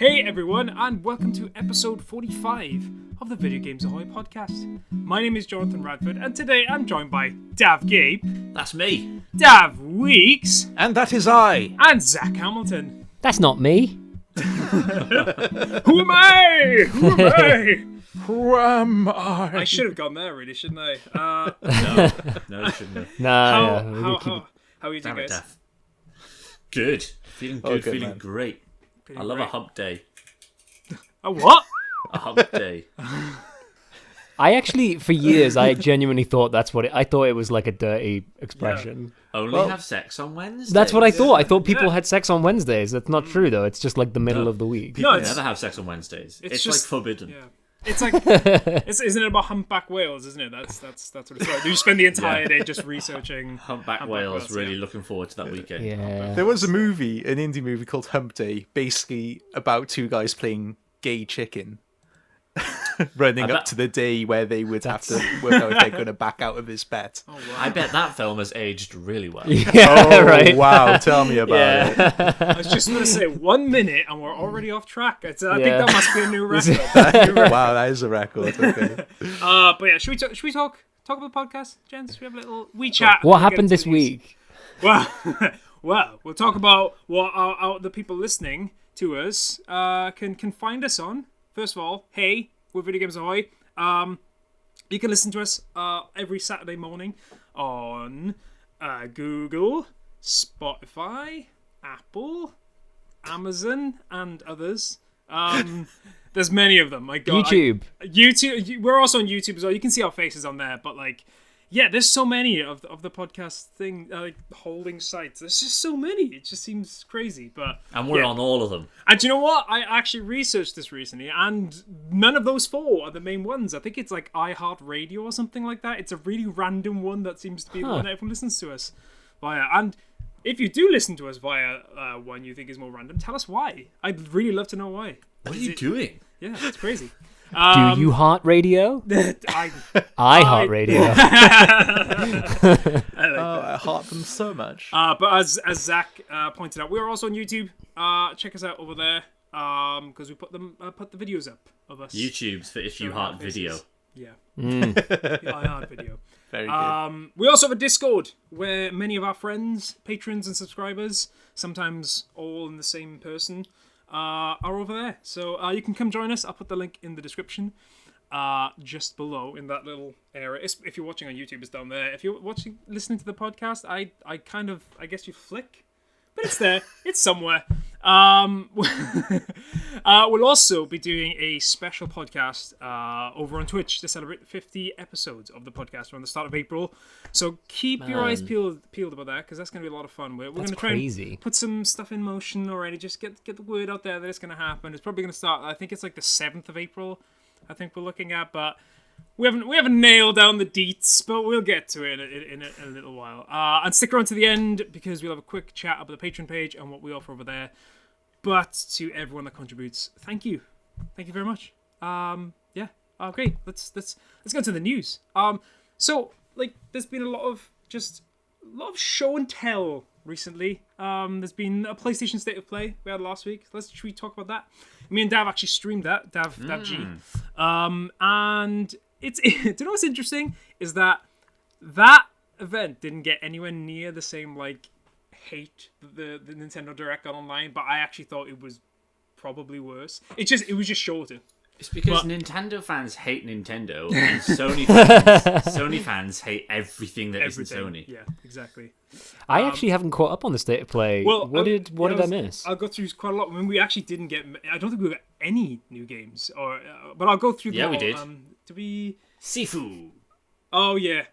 Hey everyone, and welcome to episode 45 of the Video Games Ahoy podcast. My name is Jonathan Radford, and today I'm joined by Daf Gape. That's me. Daf Weeks. And that is I. And Zach Hamilton. That's not me. Who am I? Who am I? Who am I? I should have gone there, really, shouldn't I? No, you shouldn't have. How are you doing, guys? Death. Good. Feeling good, good, feeling man. great. I love a hump day. A what? A hump day. I actually, for years, I genuinely thought that's what I thought it was like a dirty expression. Only have sex on Wednesdays. That's what I thought. I thought people had sex on Wednesdays. That's not true, though. It's just like the middle of the week. People No, never have sex on Wednesdays. It's just- like forbidden. Yeah. It's like, isn't it about humpback whales, isn't it? That's what it's about. You spend the entire day just researching Humpback whales, really looking forward to that weekend. Yeah. There was a movie, an indie movie called Hump Day, basically about two guys playing gay chicken. Running up to the day where they would have to work out if they're going to back out of his bet. Oh, wow. I bet that film has aged really well. Yeah, right. Wow, tell me about it. I was just going to say 1 minute and we're already off track. I think Yeah. that must be a new record. Wow, that is a record. Okay. But yeah, should we talk about the podcast, gents? Should we have a little wee chat? What before we get happened into this the news? week? Well, we'll talk about what the people listening to us can find us on. First of all, hey, we're Video Games Ahoy. You can listen to us every Saturday morning on Google, Spotify, Apple, Amazon, and others. There's many of them. My God, YouTube. YouTube. We're also on YouTube as well. You can see our faces on there, but yeah, there's so many of the podcast thing, holding sites. There's just so many. It just seems crazy, but And we're on all of them. And do you know what? I actually researched this recently, and none of those four are the main ones. I think it's like iHeartRadio or something like that. It's a really random one that seems to be the one that everyone listens to us via. And if you do listen to us via one you think is more random, tell us why. I'd really love to know why. What are you doing? Yeah, that's crazy. Do you heart radio? I heart radio. I heart them so much. But as Zach pointed out, we are also on YouTube. Check us out over there because we put the videos up of us. YouTube's for if you showing heart our faces. video. Yeah, I heart video. Very good. We also have a Discord where many of our friends, patrons, and subscribers, sometimes all in the same person, are over there. So you can come join us. I'll put the link in the description just below in that little area. If you're watching on YouTube, it's down there. If you're listening to the podcast, I guess you flick, but it's there. It's somewhere. We'll also be doing a special podcast over on Twitch to celebrate the 50 episodes of the podcast around the start of April. So keep your eyes peeled about that, because that's going to be a lot of fun. We're going to try and put some stuff in motion already. Just get the word out there that it's going to happen. It's probably going to start, I think it's like the 7th of April, I think we're looking at, but we haven't nailed down the deets, but we'll get to it in a little while. And stick around to the end, because we'll have a quick chat about the Patreon page and what we offer over there. But to everyone that contributes, thank you very much. Okay, let's go into the news. So there's been a lot of show and tell recently. There's been a PlayStation State of Play we had last week. Should we talk about that? Me and Dav actually streamed that. Dav G. And do you know what's interesting is that event didn't get anywhere near the same hate the Nintendo Direct got online, but I actually thought it was probably worse. It was just shorter. It's because Nintendo fans hate Nintendo and Sony fans hate everything that isn't Sony. Yeah, exactly. I actually haven't caught up on the State of Play. Well, what did I miss? I'll go through quite a lot. I mean, we actually didn't get. I don't think we got any new games, but I'll go through. Yeah, we did. Did we? Sifu. Oh yeah.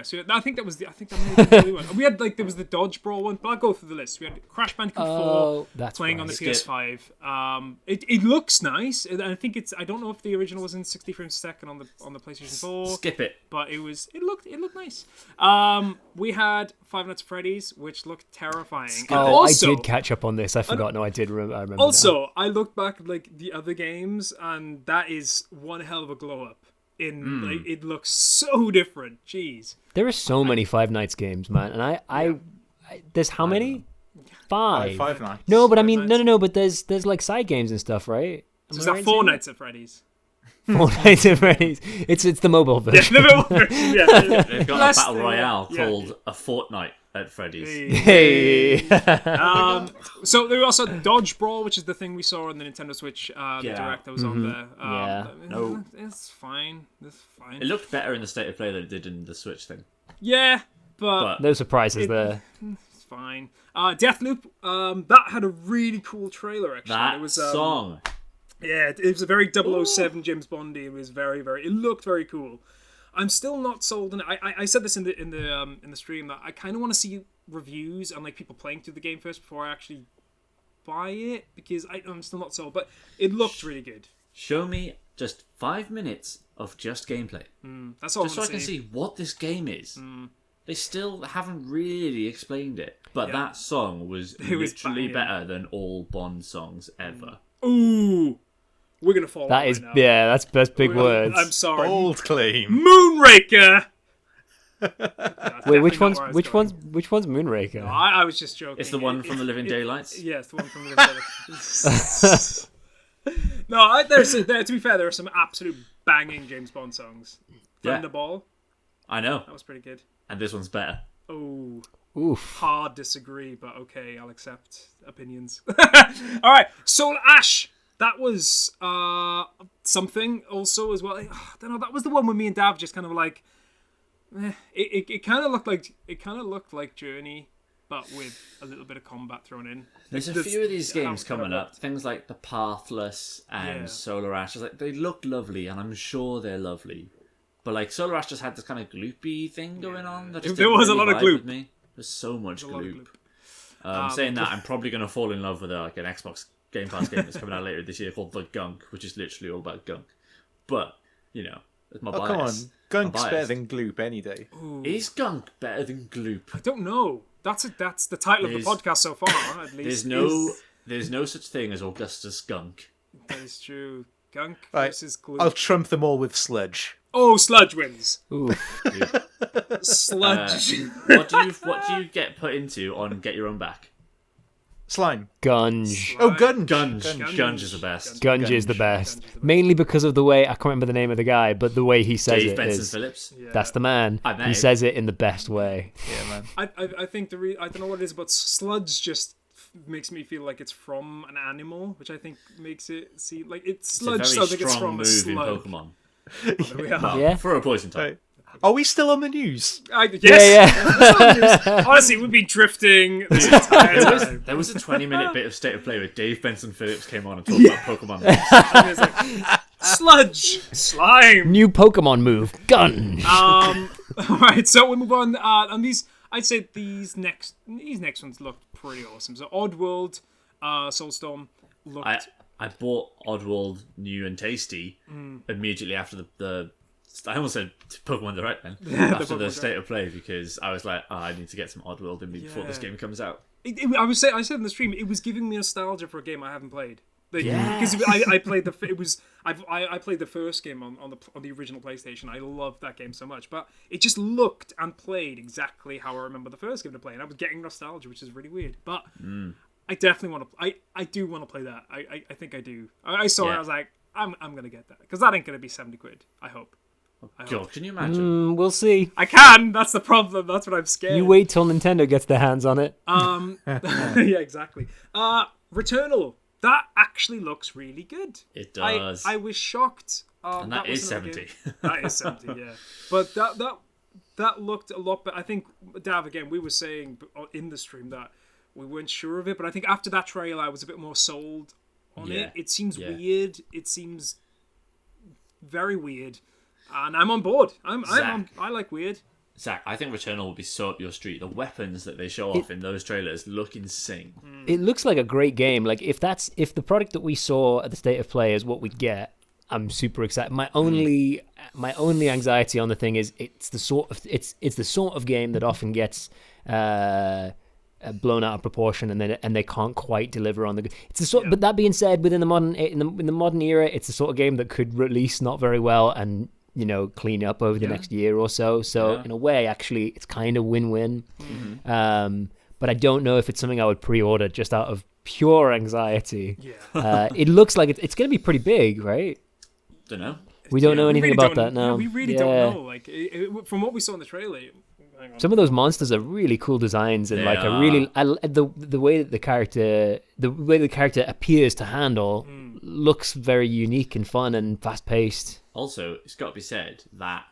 So I think that may have been the only one. We had there was the Dodge Brawl one, but I'll go through the list. We had Crash Bandicoot 4 playing on the PS5. It looks nice. I think it's. I don't know if the original was in 60 frames a second on the PlayStation 4. Skip it. But it looked nice. We had Five Nights at Freddy's, which looked terrifying. Also, I did catch up on this. I forgot. No, I did. I remember. Also, now. I looked back at the other games, and that is one hell of a glow up. It looks so different. Jeez. There are so many Five Nights games, man, and I there's how many? 5. Five Nights. No, but I Five mean, Nights. no. But there's like side games and stuff, right? So is that Four Nights at Freddy's? 4 Nights at Freddy's. It's the mobile Yeah, version. the middle version. Yeah. They've got Less a battle than- royale yeah. called A Fortnight at Freddy's. Hey. So there was also Dodge Brawl, which is the thing we saw on the Nintendo Switch Direct that was on there. No. It's fine. It's fine. It looked better in the state of play than it did in the Switch thing. Yeah, but No surprises there. it's fine. Deathloop, that had a really cool trailer actually. That it was song. Yeah, it was a very 007 James Bondy. It was very, very. It looked very cool. I'm still not sold on it. I said this in the stream that I kind of want to see reviews and like people playing through the game first before I actually buy it because I'm still not sold. But it looked really good. Show me just 5 minutes of just gameplay. That's all. Just so I can see what this game is. They still haven't really explained it. But that song was was literally banging. better than all Bond songs ever. Ooh, we're gonna fall. That out is, right now. yeah, that's big words. I'm sorry. Bold claim. Moonraker. That's Wait, which definitely not one's where I was which going. which one's Moonraker? I was just joking. It's the one from the Living Daylights. Yeah, it's the one from the Daylights. No, to be fair, there are some absolute banging James Bond songs. Yeah. Thunderball, I know. that was pretty good. And this one's better. Oh, Oof. hard disagree, but okay, I'll accept opinions. All right, Soul Ash. That was something also as well. I don't know. That was the one where me and Dav just kind of like. It kind of looked like Journey, but with a little bit of combat thrown in. There's a few of these games coming up. Things like The Pathless and Solar Ash. It's like, they look lovely, and I'm sure they're lovely. But like Solar Ash just had this kind of gloopy thing going on. That just There didn't was a really lot of vibe gloop. with me. There's so much A lot of gloop. Saying that, I'm probably going to fall in love with an Xbox Game Pass game that's coming out later this year called The Gunk, which is literally all about gunk. But, you know, it's my bias. Come on. Gunk's I'm better biased. than Gloop any day. Is gunk better than gloop? I don't know. That's the title of the There's- podcast so far, at least. There's no such thing as Augustus Gunk. That is true. Gunk Right. versus Glue. I'll trump them all with Sludge. Oh, Sludge wins. Oof. Sludge. What do you get put into on Get Your Own Back? Slime. Gunge. Oh, Gunge. Gunge is the best. Gunge is the Gunge. best. Mainly because of the way, I can't remember the name of the guy, but the way he says Dave it Benson is, Phillips. that's the man. I know. He says it in the best way. Yeah, man. I think I don't know what it is, but Sludge just makes me feel like it's from an animal, which I think makes it seem like it's Sludge. It's a So I think very it's strong from a move in slug. Pokemon. There we are. Yeah. For a poison type. Right. Are we still on the news? Yes. Honestly, we'd be drifting this entire time. There was a 20-minute bit of State of Play where Dave Benson Phillips came on and talked about Pokemon. And it's like, Sludge, slime. New Pokemon move, Gunge. All right, so we move on. And I'd say these next ones look pretty awesome. So Oddworld, Soulstorm looked. I bought Oddworld New and Tasty immediately after the I almost said Pokemon Direct then. After the Pokemon State of Play, because I was like, I need to get some Oddworld in me before this game comes out. I said in the stream, it was giving me nostalgia for a game I haven't played. Because I played I played the first game on the original PlayStation. I loved that game so much, but it just looked and played exactly how I remember the first game to play, and I was getting nostalgia, which is really weird. But I definitely want to. I do want to play that. I think I do. I saw it. I was like, I'm gonna get that because that ain't gonna be £70. I hope. God, can you imagine? We'll see. I can. That's the problem. That's what I'm scared. You wait till Nintendo gets their hands on it. Yeah, exactly. Returnal. That actually looks really good. It does. I was shocked. And that is was another 70. game. That is 70, yeah. But that looked a lot better. I think, Dav, again, we were saying in the stream that we weren't sure of it, but I think after that trailer, I was a bit more sold on it. It seems weird. It seems very weird. And I'm on board. I like weird. Zach, I think Returnal will be so up your street. The weapons that they show off in those trailers look insane. It looks like a great game. Like if the product that we saw at the State of Play is what we get, I'm super excited. My only anxiety on the thing is it's the sort of game that often gets blown out of proportion and they can't quite deliver on the. It's the sort. But that being said, within the modern era, it's the sort of game that could release not very well and clean up over the next year or so. So in a way, actually, it's kind of win-win. but I don't know if it's something I would pre-order just out of pure anxiety. Yeah. It looks like it's going to be pretty big, right? Don't know. We don't know anything about that now. Yeah, we really don't know. Like from what we saw in the trailer. Some of those monsters are really cool designs, and the way that the character appears to handle looks very unique and fun and fast paced. Also, it's got to be said that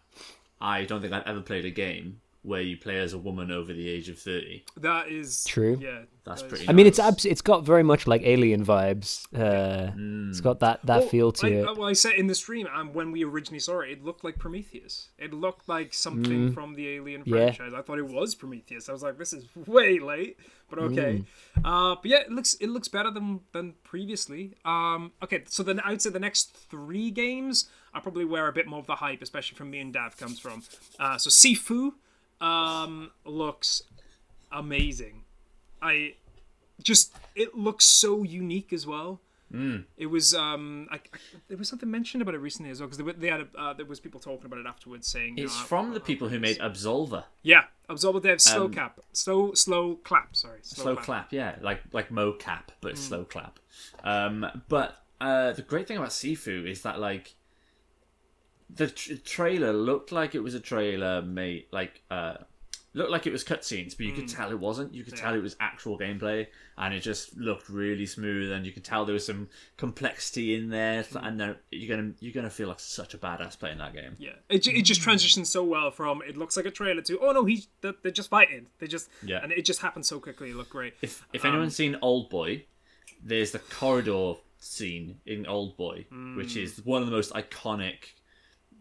I don't think I've ever played a game where you play as a woman over the age of 30. That is true. Yeah, that's pretty. I mean, it's got very much like Alien vibes. It's got that feel to it. Well, I said in the stream, and when we originally saw it, it looked like Prometheus. It looked like something from the Alien franchise. I thought it was Prometheus. I was like, this is way late, but okay. But yeah, it looks better than previously. Okay, so then I would say the next 3 games are probably where a bit more of the hype, especially from me and Dav, comes from. So Sifu looks amazing. It looks so unique as well. It was there was something mentioned about it recently as well, because there was people talking about it afterwards saying it's from the people who made Absolver. Yeah, Absolver Dev slow clap. Slow clap, yeah, like mocap, but it's slow clap. But the great thing about Sifu is that like the trailer looked like it was a trailer made looked like it was cutscenes, but you could tell it wasn't. You could tell it was actual gameplay, and it just looked really smooth. And you could tell there was some complexity in there, and you're gonna feel like such a badass playing that game. Yeah, it just transitions so well from it looks like a trailer to they're just fighting. And it just happened so quickly. It looked great. If anyone's seen Old Boy, there's the corridor scene in Old Boy, which is one of the most iconic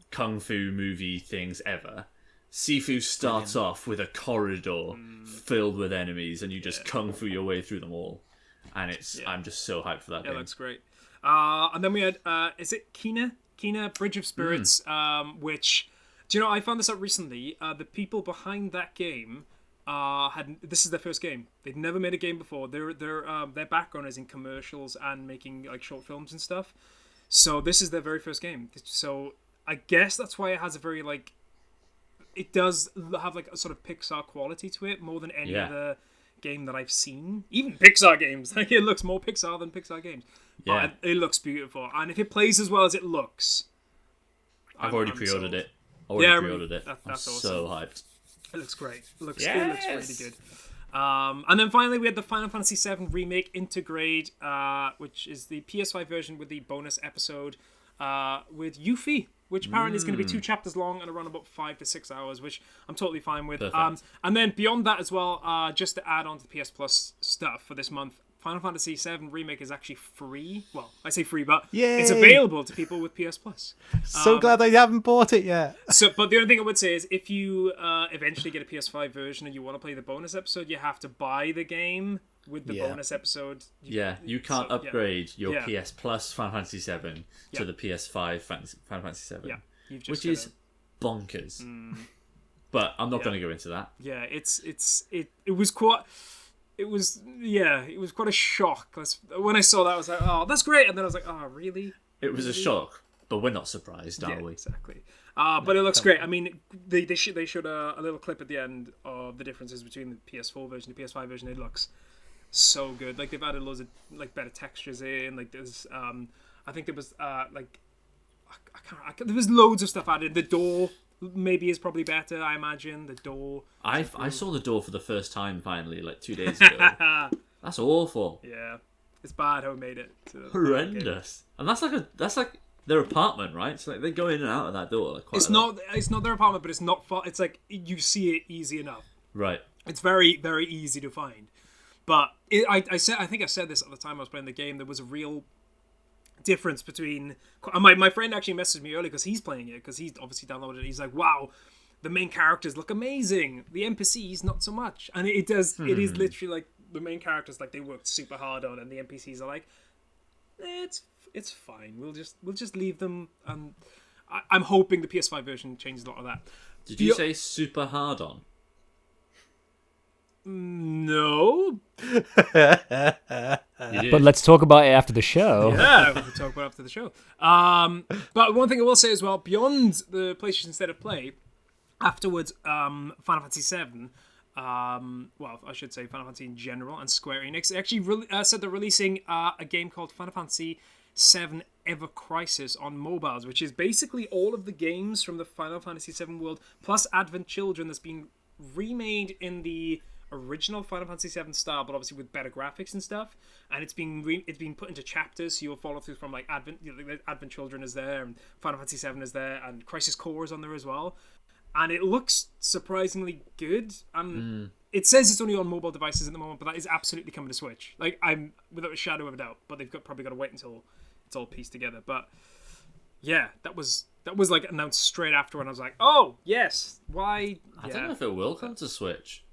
kung fu movie things ever. Sifu starts off with a corridor filled with enemies, and you just kung fu your way through them all. And I'm just so hyped for that game. Yeah, looks great. And then we had, is it Kina? Kina, Bridge of Spirits, which, do you know, I found this out recently. The people behind that game this is their first game. They've never made a game before. Their background is in commercials and making like short films and stuff. So this is their very first game. So I guess that's why it has a very like, it does have like a sort of Pixar quality to it more than any other game that I've seen. Even Pixar games, like it looks more Pixar than Pixar games. Yeah, but it looks beautiful, and if it plays as well as it looks, I've already pre-ordered it. That's I'm awesome. So hyped. It looks great. It looks really good. And then finally we had the Final Fantasy VII Remake Intergrade, which is the PS5 version with the bonus episode with Yuffie, which apparently is going to be 2 chapters long and around about 5 to 6 hours, which I'm totally fine with. And then beyond that as well, just to add on to the PS Plus stuff for this month, Final Fantasy VII Remake is actually free. Well, I say free, but it's available to people with PS Plus. So glad I haven't bought it yet. But the only thing I would say is if you eventually get a PS5 version and you want to play the bonus episode, you have to buy the game with the bonus episode. You can't upgrade your PS Plus Final Fantasy VII to the PS5 Final Fantasy VII, which is bonkers. But I'm not going to go into that. Yeah, it was quite a shock. When I saw that, I was like, oh, that's great, and then I was like, oh, really? It was a shock, but we're not surprised, are we? Exactly. But it looks great. I mean, they showed a little clip at the end of the differences between the PS4 version and the PS5 version. It looks so good. Like they've added loads of like better textures in. Like there's I think there was there was loads of stuff added. The door maybe is probably better, I imagine. The door. I saw the door for the first time finally like 2 days ago. That's awful. Yeah, it's bad how it made it. Horrendous. And that's like their apartment, right? So like they go in and out of that door. Like, it's not their apartment, but it's not far. It's like you see it easy enough. Right. It's very, very easy to find. But I think I said this at the time I was playing the game. There was a real difference between. My friend actually messaged me earlier because he's playing it because he's obviously downloaded it. He's like, "Wow, the main characters look amazing. The NPCs not so much." And it does. It is literally like the main characters like they worked super hard on, and the NPCs are like, it's fine. We'll just leave them. I'm hoping the PS5 version changes a lot of that. Did you say super hard on? No. But let's talk about it after the show. Yeah, we'll talk about it after the show. But one thing I will say as well, beyond the PlayStation State of Play, afterwards, Final Fantasy VII, Well, I should say Final Fantasy in general, and Square Enix. They actually said they're releasing a game called Final Fantasy VII Ever Crisis on mobiles, which is basically all of the games from the Final Fantasy VII world, plus Advent Children that's been remade in the original Final Fantasy VII style, but obviously with better graphics and stuff. And it's been put into chapters, so you'll follow through from like Advent Children is there, and Final Fantasy VII is there, and Crisis Core is on there as well. And it looks surprisingly good. It says it's only on mobile devices at the moment, but that is absolutely coming to Switch. Like, I'm without a shadow of a doubt. But they've probably got to wait until it's all pieced together. But yeah, that was like announced straight after, and I was like, oh yes, why? I don't know if it will come to Switch.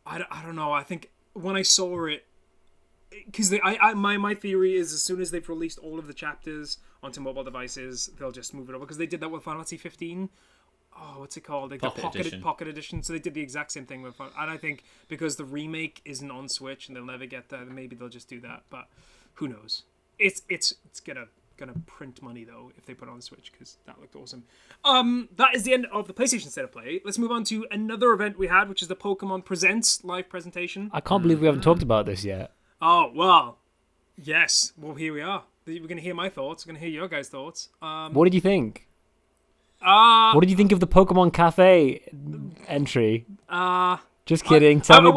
I don't know. I think when I saw it, because my theory is as soon as they've released all of the chapters onto mobile devices, they'll just move it over, because they did that with Final Fantasy 15. Oh, what's it called? Like Pocket Edition. So they did the exact same thing with, and I think because the remake isn't on Switch and they'll never get that, maybe they'll just do that. But who knows? It's gonna print money though if they put it on Switch, because that looked awesome. That is the end of the PlayStation State of Play. Let's move on to another event we had, which is the Pokmon Presents live presentation. I can't believe we haven't talked about this yet. Oh well, yes. Well, here we are. We're gonna hear my thoughts. We're gonna hear your guys' thoughts. What did you think? What did you think of the Pokemon Cafe entry? Just kidding. Tell me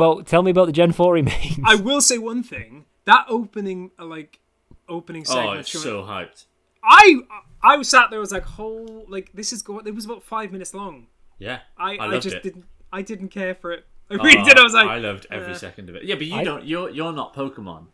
about the Gen 4 remake. I will say one thing. That opening segment. Oh, it's so hyped. I was sat there. I was like, this is going. It was about 5 minutes long. Yeah, I just didn't. I didn't care for it. I really did. I was like, I loved every second of it. Yeah, but you don't. You're not Pokemon.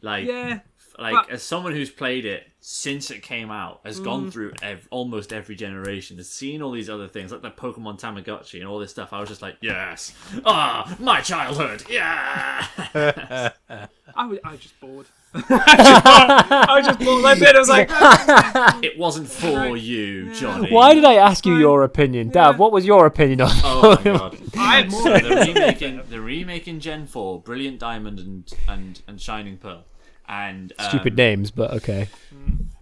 Like, yeah. Like, as someone who's played it since it came out, has gone through almost every generation, has seen all these other things, like the Pokemon Tamagotchi and all this stuff, I was just like, yes! My childhood! Yeah! I was just bored. I was just bored. That's it. I was like... It wasn't for you, Jonny. Why did I ask you your opinion? Dav, what was your opinion on Oh my god. I had more. So the remaking Gen 4, Brilliant Diamond and Shining Pearl. And stupid names, but okay.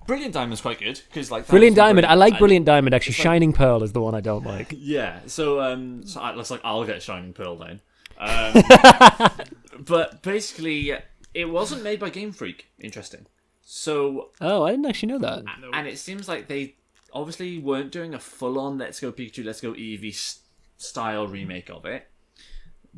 Brilliant Diamond's quite good, because like Brilliant Diamond. I like Brilliant Diamond actually. Shining Pearl is the one I don't like. Yeah, so looks like I'll get Shining Pearl then. But basically, it wasn't made by Game Freak. Interesting. So I didn't actually know that. And it seems like they obviously weren't doing a full-on Let's Go Pikachu, Let's Go Eevee style remake of it.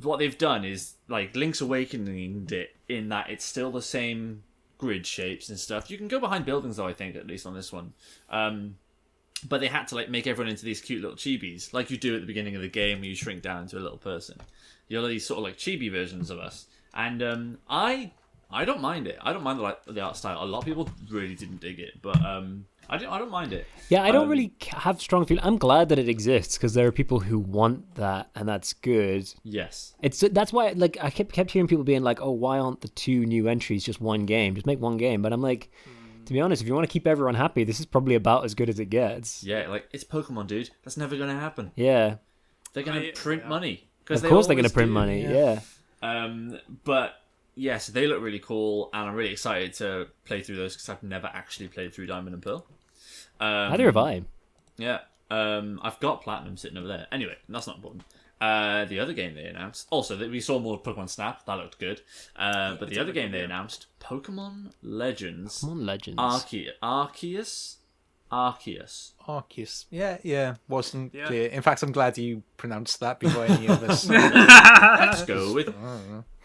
What they've done is like Link's Awakening it in that it's still the same grid shapes and stuff. You can go behind buildings though, I think, at least on this one. But they had to like make everyone into these cute little chibis, like you do at the beginning of the game where you shrink down into a little person. You're these sort of like chibi versions of us. And I don't mind it. I don't mind the art style. A lot of people really didn't dig it, but I don't mind it. Yeah, I don't really have strong feeling. I'm glad that it exists because there are people who want that, and that's good. Yes, that's why. Like, I kept hearing people being like, "Oh, why aren't the 2 new entries just one game? Just make one game." But I'm like, to be honest, if you want to keep everyone happy, this is probably about as good as it gets. Yeah, like it's Pokemon, dude. That's never gonna happen. Yeah, they're gonna print money. Of course, they're gonna print money. Yeah. But yes, they look really cool, and I'm really excited to play through those because I've never actually played through Diamond and Pearl. Neither have I. Yeah. I've got Platinum sitting over there. Anyway, that's not important. The other game they announced, also we saw more Pokemon Snap, that looked good. But the other game they announced, Pokemon Legends. Pokemon Legends. Arceus. Yeah. Wasn't clear. In fact, I'm glad you pronounced that before any of us. Let's go with.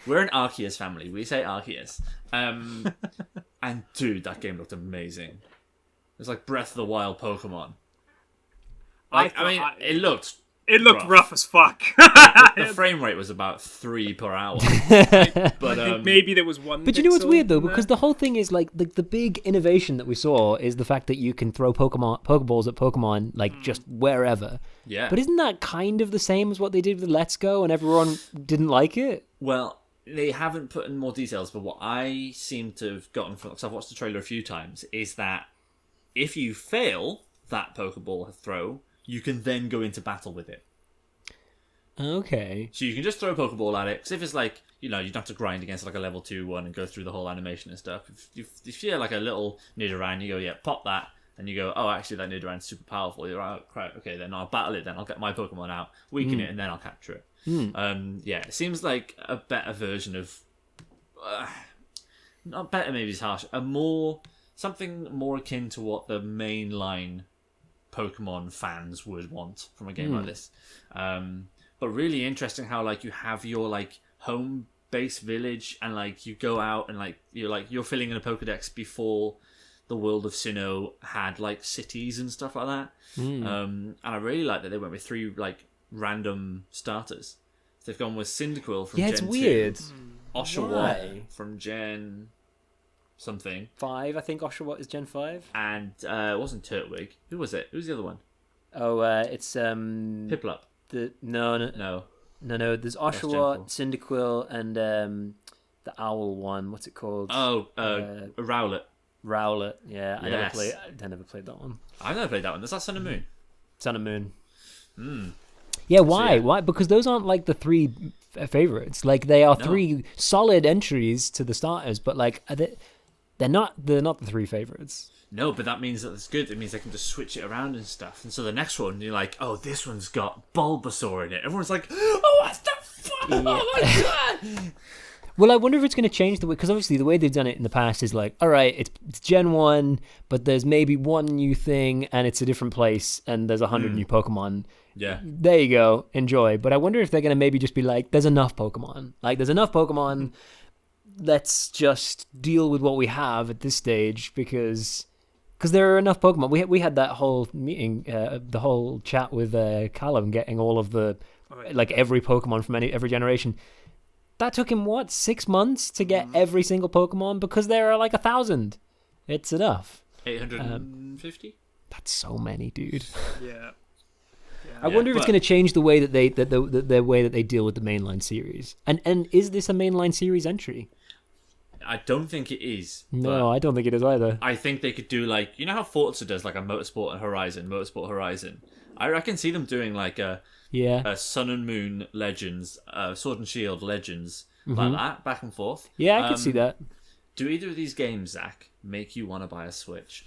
We're an Arceus family. We say Arceus. And dude, that game looked amazing. It's like Breath of the Wild Pokemon. It looked rough as fuck. The frame rate was about 3 per hour. But I think maybe there was one. But you know what's weird though, because the whole thing is like the big innovation that we saw is the fact that you can throw Pokeballs at Pokemon like just wherever. Yeah. But isn't that kind of the same as what they did with Let's Go, and everyone didn't like it? Well, they haven't put in more details, but what I seem to have gotten from, because I've watched the trailer a few times, is that if you fail that Pokeball throw, you can then go into battle with it. Okay. So you can just throw a Pokeball at it, because if it's like, you don't have to grind against like a level 2 one and go through the whole animation and stuff. If you're like a little Nidoran, you go, yeah, pop that, and you go, oh, actually, that Nidorann's super powerful. You're like, oh, right, okay, then I'll battle it. Then I'll get my Pokemon out, weaken it, and then I'll capture it. It seems like a better version of, not better, maybe it's harsh. Something more akin to what the mainline Pokemon fans would want from a game like this. But really interesting how like you have your like home base village, and like you go out and like you're filling in a Pokedex before the world of Sinnoh had like cities and stuff like that. And I really like that they went with 3 like random starters. So they've gone with Cyndaquil from Gen 2. It's weird. Oshawott from Gen something. 5, I think Oshawott is Gen 5. And it wasn't Turtwig. Who was it? Who's the other one? Oh, it's Piplup. No. There's Oshawott, Cyndaquil, and the owl one. What's it called? Oh, Rowlet. Rowlet. Yeah, I Yes. never played that one. I've never played that one. Is that Sun and Moon? Sun and Moon. Yeah, why? Why? Because those aren't like the 3 favorites. Like they are 3 solid entries to the starters, but like they're not the 3 favorites. No, but that means that it's good. It means they can just switch it around and stuff. And so the next one, you're like, oh, this one's got Bulbasaur in it. Everyone's like, oh, what's the fuck? Oh my god! Well, I wonder if it's going to change the way, because obviously the way they've done it in the past is like, all right, it's Gen 1, but there's maybe one new thing, and it's a different place, and there's 100 new Pokemon. Yeah. There you go, enjoy. But I wonder if they're going to maybe just be like, there's enough Pokemon. Like, there's enough Pokemon, let's just deal with what we have at this stage, because there are enough Pokemon. We had that whole meeting, the whole chat with Callum, getting all of the, like, every Pokemon from every generation. That took him, 6 months to get every single Pokemon? Because there are like 1,000. It's enough. 850? That's so many, dude. Yeah. I wonder if it's going to change the way that the way that they deal with the mainline series. And is this a mainline series entry? I don't think it is. No, I don't think it is either. I think they could do like, you know how Forza does like a Motorsport Horizon. I can see them doing like a Sun and Moon Legends, Sword and Shield Legends, like that, back and forth. Yeah, I can see that. Do either of these games, Zach, make you want to buy a Switch?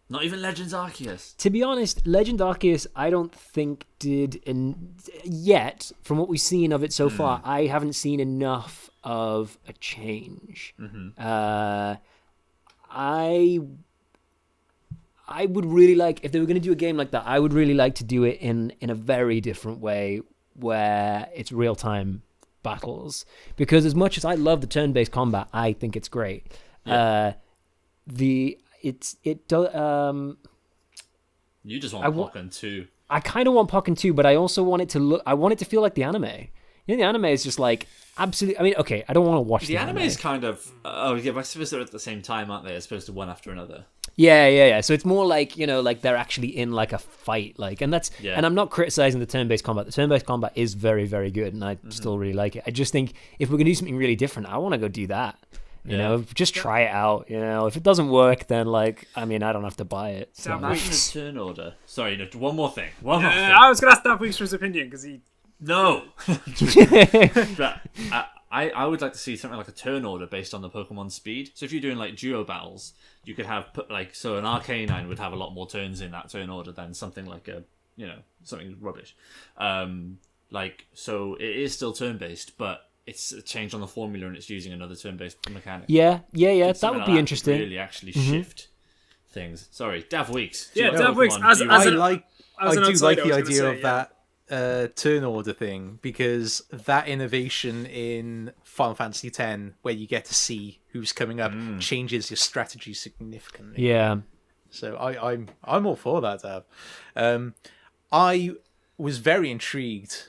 Not even Legends Arceus. To be honest, Legend Arceus, I don't think did yet. From what we've seen of it so far, I haven't seen enough of a change. I would really like, if they were going to do a game like that, I would really like to do it in a very different way, where it's real time battles. Because as much as I love the turn based combat, I think it's great. Yeah. You just want Pokken 2. I kind of want Pokken 2, but I also want it to look. I want it to feel like the anime. You know, the anime is just like absolutely. I mean, okay, I don't want to watch the anime. Is kind of but I suppose they're at the same time, aren't they? As opposed to one after another. Yeah. So it's more like, you know, like they're actually in like a fight, like, and that's. Yeah. And I'm not criticizing the turn-based combat. The turn-based combat is very, very good, and I still really like it. I just think if we're gonna do something really different, I want to go do that. You know, just try it out. You know, if it doesn't work, then like, I mean, I don't have to buy it. So. Imagine a turn order. Sorry, no, one more thing. I was gonna ask Daf Weeks for his opinion because he. No. But I would like to see something like a turn order based on the Pokemon speed. So if you're doing like duo battles, you could have so an Arcanine would have a lot more turns in that turn order than something like something rubbish. So it is still turn based, but it's a change on the formula and it's using another turn-based mechanic. Yeah. That would be interesting. Really, actually shift things. Sorry, Daf Weeks. Yeah, Daf Weeks. I do like the idea of that turn order thing, because that innovation in Final Fantasy X, where you get to see who's coming up, changes your strategy significantly. Yeah. So I'm all for that, Dav. I was very intrigued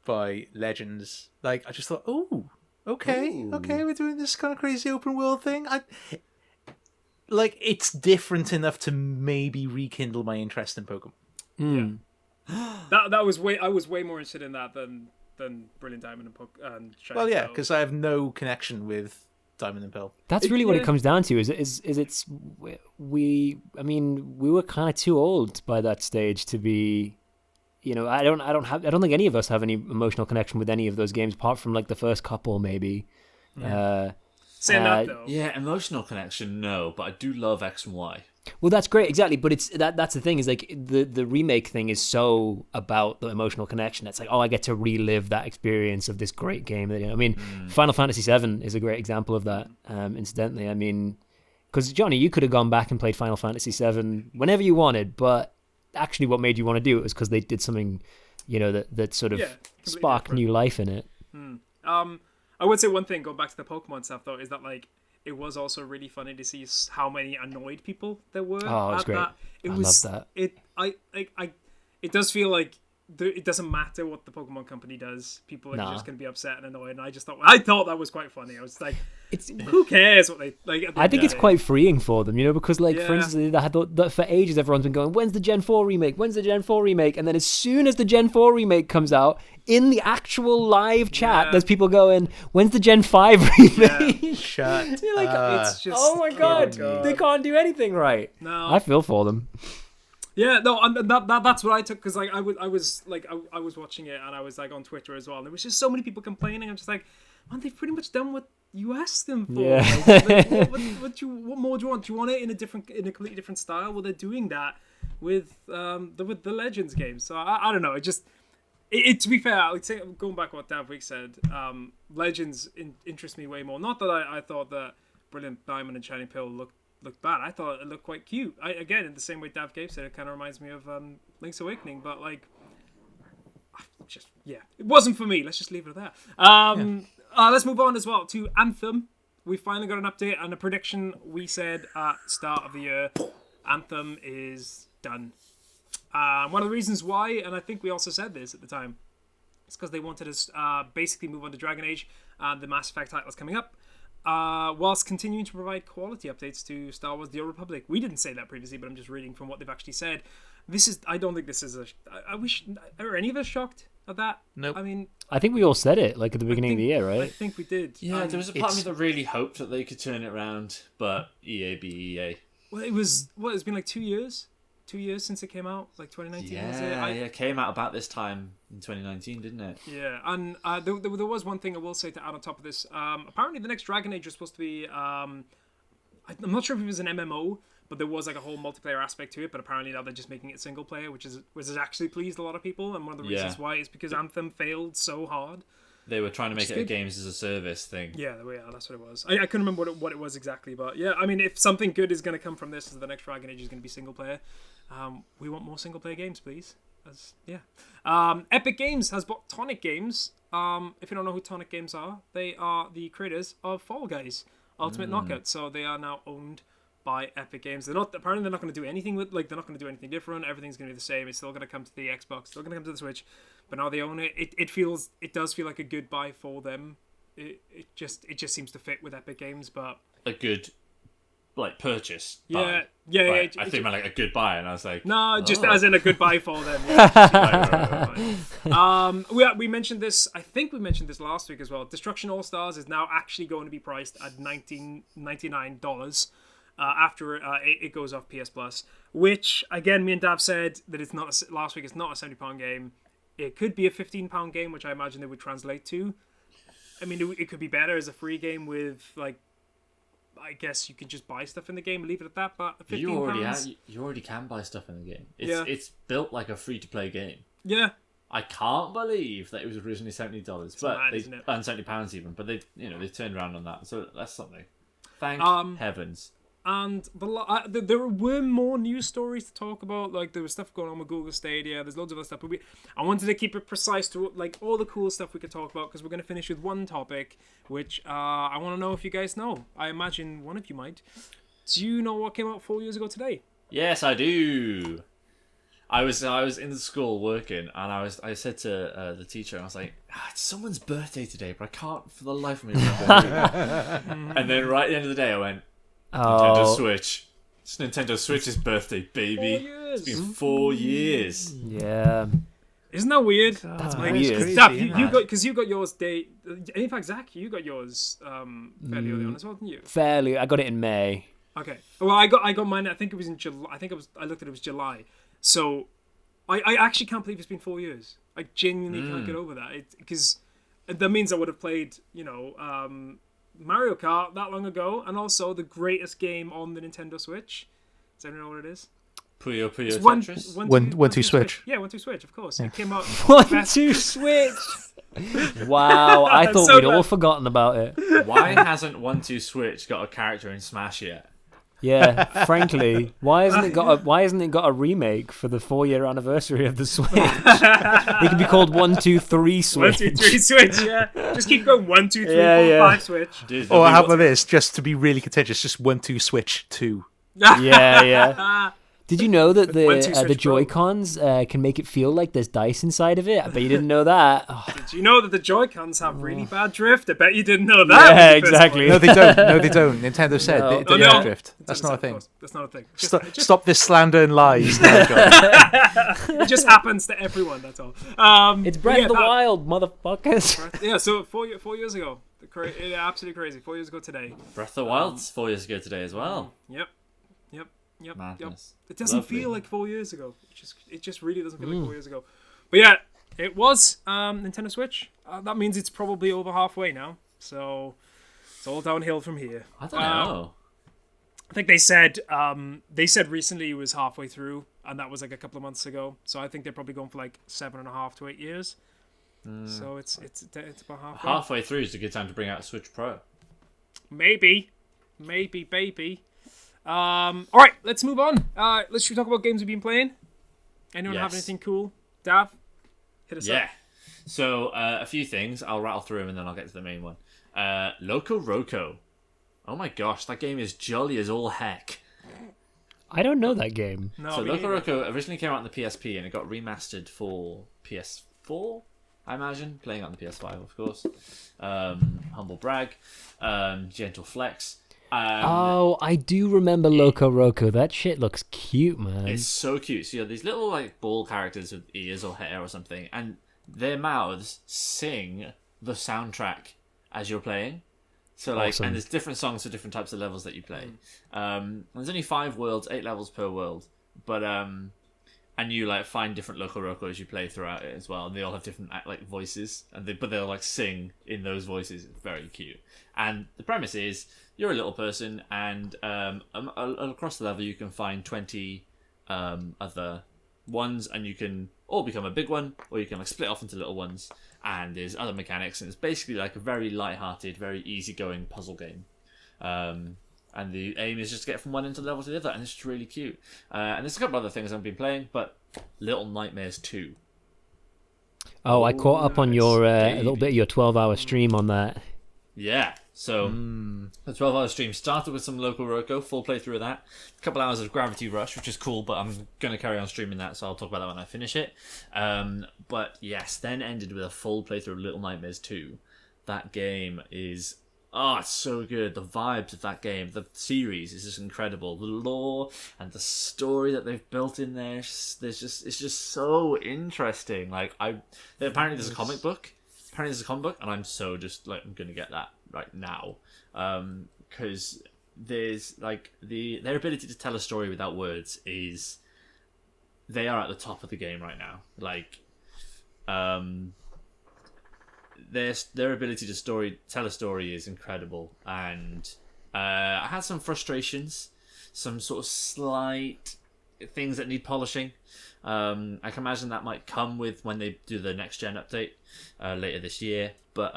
by Legends. Like, I just thought, okay, we're doing this kind of crazy open world thing. It's different enough to maybe rekindle my interest in Pokemon. That was I was way more interested in that than Brilliant Diamond and Shiny. Well, yeah, because I have no connection with Diamond and Pearl. That's really what it comes down to. We were kind of too old by that stage to be. You know, I don't think any of us have any emotional connection with any of those games apart from like the first couple, maybe. Yeah. Saying that though, Yeah, emotional connection, no, but I do love X and Y. Well, that's great, exactly. But it's that's the thing is like the remake thing is so about the emotional connection. It's like, oh, I get to relive that experience of this great game. I mean, Final Fantasy VII is a great example of that. Incidentally, I mean, because Jonny, you could have gone back and played Final Fantasy VII whenever you wanted, but actually, what made you want to do it was because they did something, that sort of sparked different. new life in it. I would say one thing going back to the Pokemon stuff though is that like it was also really funny to see how many annoyed people there were. Oh, it was great. I love that. It does feel like it doesn't matter what the Pokemon company does. People are just going to be upset and annoyed. And I thought that was quite funny. I was like, who cares what they like? I think it's quite freeing for them, because for instance, for ages everyone's been going, when's the Gen 4 remake? When's the Gen 4 remake? And then as soon as the Gen 4 remake comes out, in the actual live chat, there's people going, when's the Gen 5 remake? Yeah. Shut You're like, it's just, oh my god, they can't do anything right. No. I feel for them. Yeah, no, and that's what I took, because like I was watching it and I was like on Twitter as well, and there was just so many people complaining. I'm just like, man, they've pretty much done what you asked them for. Yeah. Like, what more do you want? Do you want it in a completely different style? Well, they're doing that with the Legends games. So I don't know. To be fair, I'd say, going back to what Daf Weeks said, Legends interests me way more. Not that I thought that Brilliant Diamond and Shining Pearl looked bad. I thought it looked quite cute. Again, in the same way Daf Gape said, it kind of reminds me of Link's Awakening, but like, it wasn't for me. Let's just leave it at that. Let's move on as well to Anthem. We finally got an update and a prediction. We said at start of the year, Anthem is done. One of the reasons why, and I think we also said this at the time, is because they wanted to basically move on to Dragon Age and the Mass Effect titles coming up, whilst continuing to provide quality updates to Star Wars The Old Republic. We didn't say that previously, but I'm just reading from what they've actually said. I don't think this is I wish, are any of us shocked at that? Nope. I mean, I think we all said it like at the beginning of the year, right? I think we did. Yeah, there was a part of me that really hoped that they could turn it around, but EA be EA. Well, it's been like 2 years? 2 years since it came out, like 2019, was it? It came out about this time in 2019, didn't it? Yeah, and there was one thing I will say to add on top of this. Apparently, the next Dragon Age was supposed to be. I'm not sure if it was an MMO, but there was like a whole multiplayer aspect to it. But apparently now they're just making it single player, which has actually pleased a lot of people. And one of the reasons why is because Anthem failed so hard. They were trying to make it a games as a service thing. Yeah, that's what it was. I couldn't remember what it was exactly, but yeah, I mean, if something good is going to come from this, is the next Dragon Age is going to be single player. We want more single player games, please. Epic Games has bought Tonic Games. If you don't know who Tonic Games are, they are the creators of Fall Guys Ultimate Knockout. So they are now owned by Epic Games. They're not going to do anything they're not going to do anything different. Everything's going to be the same. It's still going to come to the Xbox, still going to come to the Switch, but now they own it. It does feel like a good buy for them. It just seems to fit with Epic Games, but a good purchase. Yeah. I think about like a good buy, and I was like, no, just as in a good buy for them. Right. We mentioned this. I think we mentioned this last week as well. Destruction All Stars is now actually going to be priced at $99 after it goes off PS Plus. Which again, me and Dav said that it's not last week. It's not a £70 game. It could be a £15 game, which I imagine they would translate to. I mean, it could be better as a free game with like. I guess you could just buy stuff in the game and leave it at that, but £15... You already can buy stuff in the game. It's built like a free-to-play game. Yeah. I can't believe that it was originally $70, and £70 even, but they turned around on that, so that's something. Thank heavens. And there were more news stories to talk about. Like, there was stuff going on with Google Stadia. There's loads of other stuff. But I wanted to keep it precise to like all the cool stuff we could talk about, because we're going to finish with one topic, which I want to know if you guys know. I imagine one of you might. Do you know what came out 4 years ago today? Yes, I do. I was in the school working, and I said to the teacher, I was like, it's someone's birthday today, but I can't for the life of me remember. And then right at the end of the day, I went, Nintendo Switch. It's Nintendo Switch's birthday, baby. 4 years. It's been 4 years. Yeah. Isn't that weird? That's weird. Zach, you got yours date. In fact, Zach, you got yours fairly early on as well, didn't you? Fairly. I got it in May. Okay. Well, I got mine. I think it was in July. I looked at it was July. So, I actually can't believe it's been 4 years. I genuinely can't get over that. Because that means I would have played, Mario Kart that long ago, and also the greatest game on the Nintendo Switch. Does anyone know what it is? Puyo It's Tetris. One, two, switch. Yeah, 1-2 Switch, of course. It came out 1-2 Switch. Wow, I thought so we'd bad. all forgotten about it. Why hasn't 1-2 Switch got a character in Smash yet? Yeah, frankly, why hasn't it got a remake for the 4-year anniversary of the Switch? It could be called 1-2-3 Switch. 1-2-3 Switch, yeah. Just keep going 1-2-3-4-5 Yeah. Switch. Dude, Or how about this? Just to be really contentious, just 1-2 switch 2. Yeah. Did you know that 1-2 the Switch Pro. Joy-Cons can make it feel like there's dice inside of it? I bet you didn't know that. Oh, Did you know that the Joy-Cons have really bad drift? I bet you didn't know that. yeah, when you first exactly. No, they don't. No, they don't. Nintendo said No. they Oh, don't no. have drift. bought it. That's not a Of thing. course, that's not a thing. Stop this slander and lies. Now, John. It just happens to everyone, that's all. It's Breath of the Wild, motherfuckers. Yeah, so 4 years ago. Absolutely crazy. 4 years ago today. Breath of the Wild's 4 years ago today as well. Yep. Madness. It doesn't Lovely. feel like 4 years ago. It just really doesn't feel like 4 years ago. But yeah, it was Nintendo Switch. That means it's probably over halfway now. So it's all downhill from here. I don't know. I think they said recently it was halfway through, and that was like a couple of months ago. So I think they're probably going for like 7.5 to 8 years. So it's about halfway. Halfway through is a good time to bring out a Switch Pro. Maybe, baby. All right, let's move on. Should we talk about games we've been playing? Anyone have Yes. anything cool? Dav, hit us Yeah. up. So a few things. I'll rattle through them and then I'll get to the main one. LocoRoco. Oh my gosh, that game is jolly as all heck. I don't know that game. No, So me neither. LocoRoco originally came out on the PSP and it got remastered for PS4, I imagine. Playing on the PS5, of course. Humble brag. Gentle flex. Oh, I do remember LocoRoco. That shit looks cute, man. It's so cute. So you have these little like ball characters with ears or hair or something, and their mouths sing the soundtrack as you're playing. So like, Awesome. and there's different songs for different types of levels that you play. There's only 5 worlds, 8 levels per world, but and you like find different LocoRoco as you play throughout it as well, and they all have different like voices, but they'll like sing in those voices. It's very cute. And the premise is you're a little person, and across the level you can find 20 other ones, and you can all become a big one, or you can like split off into little ones. And there's other mechanics, and it's basically like a very light-hearted, very easygoing puzzle game. And the aim is just to get from one end of the level to the other, and it's just really cute. And there's a couple other things I've been playing, but Little Nightmares 2. Oh, I caught up on your a baby. little bit of your 12-hour stream on that. Yeah, so the 12-hour stream started with some LocoRoco, full playthrough of that. A couple hours of Gravity Rush, which is cool, but I'm going to carry on streaming that, so I'll talk about that when I finish it. But yes, then ended with a full playthrough of Little Nightmares 2. That game is... Oh, it's so good. The vibes of that game, the series is just incredible. The lore and the story that they've built in there, it's just so interesting. Like apparently there's a comic book. And I'm so just like I'm gonna get that right now, because there's like their ability to tell a story without words is they are at the top of the game right now. Like, their ability to tell a story is incredible, and I had some frustrations, some sort of slight things that need polishing. I can imagine that might come with when they do the next gen update later this year, but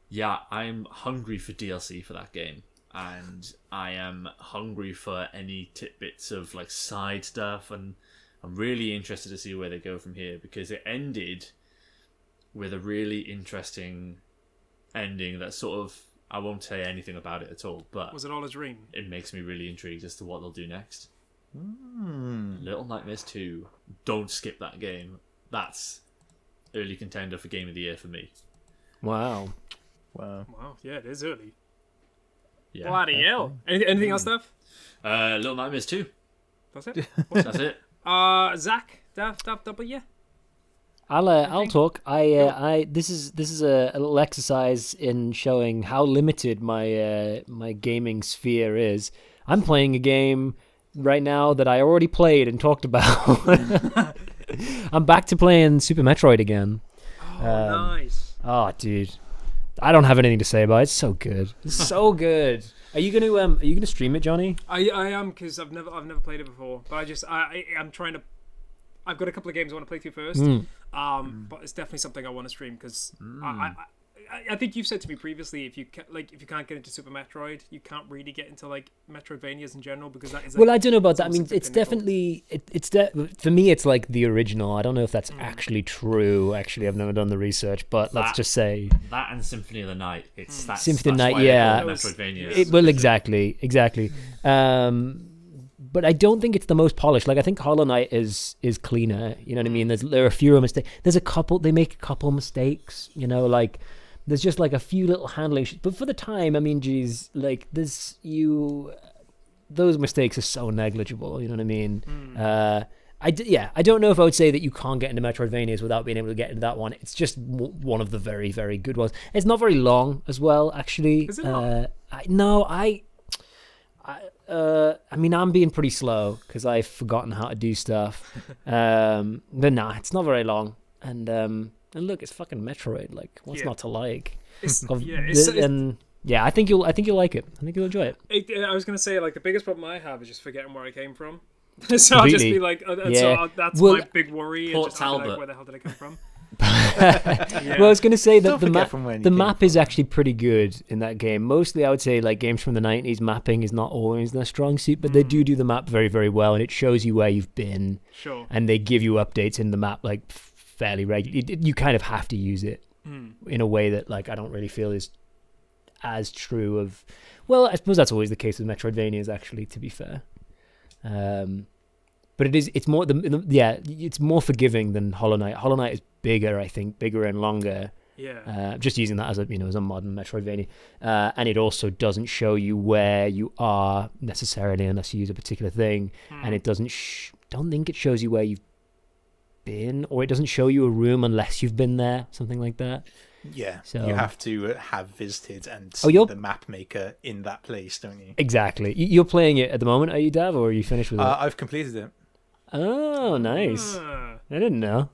yeah, I'm hungry for DLC for that game, and I am hungry for any tidbits of like side stuff, and I'm really interested to see where they go from here, because it ended with a really interesting ending that sort of, I won't say anything about it at all, but Was it all a dream? it makes me really intrigued as to what they'll do next. Little Nightmares 2. Don't skip that game. That's early contender for Game of the Year for me. Wow. Wow. Wow, yeah, it is early. Yeah. Bloody hell. Anything else, Dav? Little Nightmares 2. That's it? That's it. Zach? Dav, yeah? I'll talk. This is a little exercise in showing how limited my gaming sphere is. I'm playing a game right now that I already played and talked about. I'm back to playing Super Metroid again. Oh, nice. Oh, dude, I don't have anything to say about it. It's so good. It's so good. Are you gonna stream it, Jonny? I am, because I've never played it before. But I'm trying to. I've got a couple of games I want to play through first. But it's definitely something I want to stream, because I think you've said to me previously, if you can't get into Super Metroid, you can't really get into like Metroidvanias in general, because that is. Like, well, I don't know about that. I mean, it's definitely for me. It's like the original. I don't know if that's actually true. Actually, I've never done the research, but let's just say that and Symphony of the Night. It's that Symphony of the Night. Why Yeah, Metroidvania. Well, exactly. But I don't think it's the most polished. Like, I think Hollow Knight is cleaner. You know what I mean? There are fewer mistakes. There's a couple. They make a couple mistakes. You know, like. There's just like a few little handling but for the time, I mean, geez, like those mistakes are so negligible. You know what I mean? I don't know if I would say that you can't get into Metroidvanias without being able to get into that one. It's just one of the very, very good ones. It's not very long as well, actually. Is it not? I mean, I'm being pretty slow because I've forgotten how to do stuff. But nah, it's not very long. And look, it's fucking Metroid. Like, what's not to like? I think you'll like it. I think you'll enjoy it. I was gonna say, like, the biggest problem I have is just forgetting where I came from. So I'll just be like, that's my big worry. Port just I'll be Talbot. like, where the hell did I come from? Well, I was going to say that the map from. is actually pretty good in that game. Mostly, I would say, like, games from the 90s, mapping is not always their strong suit, but they do the map very, very well, and it shows you where you've been. Sure. And they give you updates in the map, like, fairly regularly. You kind of have to use it in a way that, like, I don't really feel is as true of. Well, I suppose that's always the case with Metroidvanias, actually, to be fair. But it's more it's more forgiving than Hollow Knight. Hollow Knight is bigger, I think, bigger and longer. Yeah. Just using that as a modern Metroidvania, and it also doesn't show you where you are necessarily unless you use a particular thing, and it doesn't. Don't think it shows you where you've been, or it doesn't show you a room unless you've been there, something like that. Yeah, so you have to have visited and seen the map maker in that place, don't you? Exactly. You're playing it at the moment, are you, Dav, or are you finished with it? I've completed it. Oh, nice. I didn't know.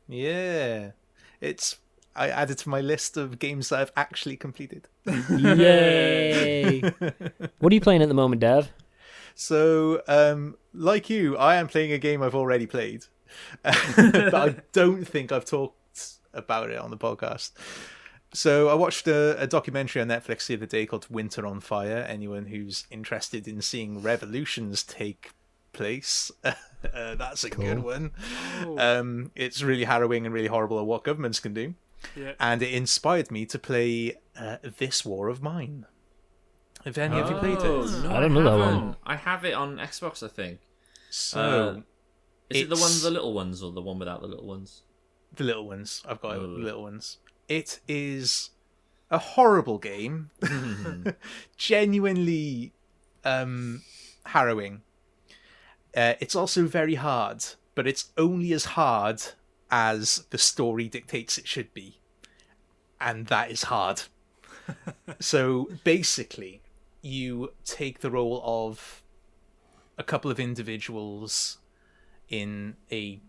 Yeah, I added to my list of games that I've actually completed. Yay! What are you playing at the moment, Dav? So, like you, I am playing a game I've already played, but I don't think I've talked about it on the podcast. So I watched a documentary on Netflix the other day called Winter on Fire. Anyone who's interested in seeing revolutions take place, that's a good one. It's really harrowing and really horrible at what governments can do. Yeah. And it inspired me to play This War of Mine. Have any of you played it? No, I don't know that one. I have it on Xbox, I think. So is it the little ones, or the one without the little ones? The little ones. I've got the little ones. It is a horrible game. Genuinely harrowing. It's also very hard, but it's only as hard as the story dictates it should be. And that is hard. So basically, you take the role of a couple of individuals in a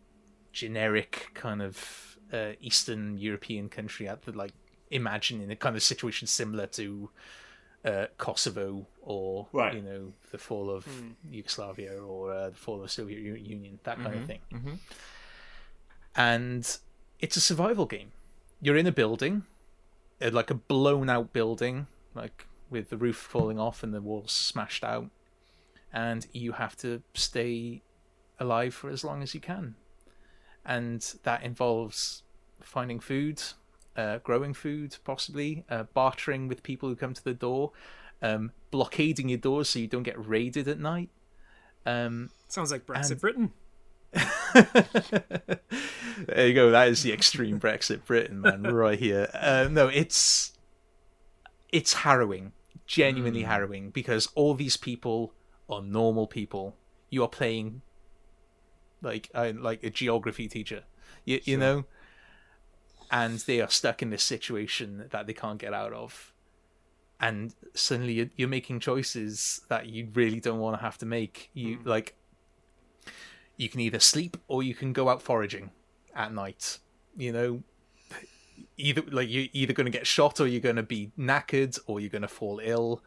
generic kind of Eastern European country, imagine in a kind of situation similar to Kosovo, or the fall of Yugoslavia, or the fall of the Soviet Union, that kind of thing. And it's a survival game. You're in a building, like a blown out building, like with the roof falling off and the walls smashed out, and you have to stay alive for as long as you can. And that involves finding food, growing food, possibly, bartering with people who come to the door, blockading your doors so you don't get raided at night. Sounds like Brexit Britain. There you go. That is the extreme Brexit Britain, man, right here. No, it's harrowing, genuinely harrowing, because all these people are normal people. You are playing like a geography teacher, you know, and they are stuck in this situation that they can't get out of, and suddenly you're making choices that you really don't want to have to make. You can either sleep or you can go out foraging at night, you know. you're either going to get shot, or you're going to be knackered, or you're going to fall ill.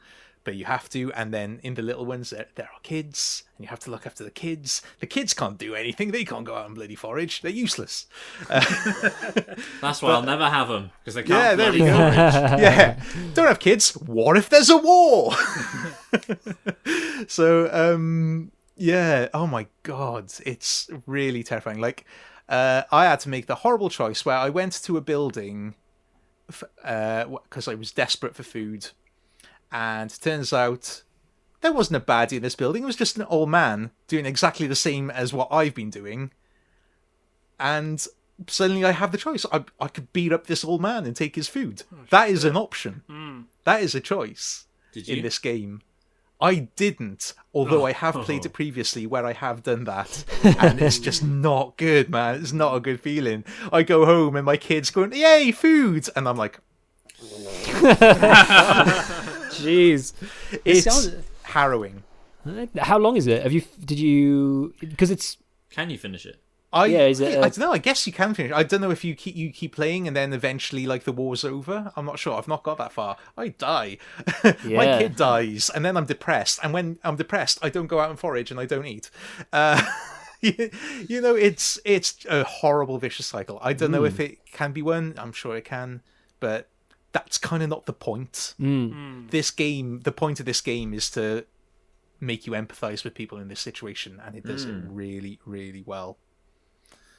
But you have to, and then in the little ones, there are kids, and you have to look after the kids. The kids can't do anything; they can't go out and bloody forage. They're useless. That's why I'll never have them, because they Yeah, can't there bloody we go. forage. Yeah, don't have kids. What if there's a war? So, yeah. Oh my god, it's really terrifying. Like, I had to make the horrible choice where I went to a building because I was desperate for food. And turns out there wasn't a baddie in this building. It was just an old man doing exactly the same as what I've been doing. And suddenly I have the choice. I could beat up this old man and take his food. That is an option. That is a choice in this game. I didn't, although I have played it previously where I have done that. And it's just not good, man. It's not a good feeling. I go home and my kid's going, yay, food! And I'm like... Jeez, It's harrowing. How long is it? Did you? Because it's. Can you finish it? I don't know. I guess you can finish. I don't know if you keep playing and then eventually like the war's over. I'm not sure. I've not got that far. I die. My kid dies, and then I'm depressed. And when I'm depressed, I don't go out and forage and I don't eat. You know, it's a horrible vicious cycle. I don't know if it can be won. I'm sure it can, but that's kind of not the point. This game, the point of this game is to make you empathize with people in this situation, and it does it really, really well.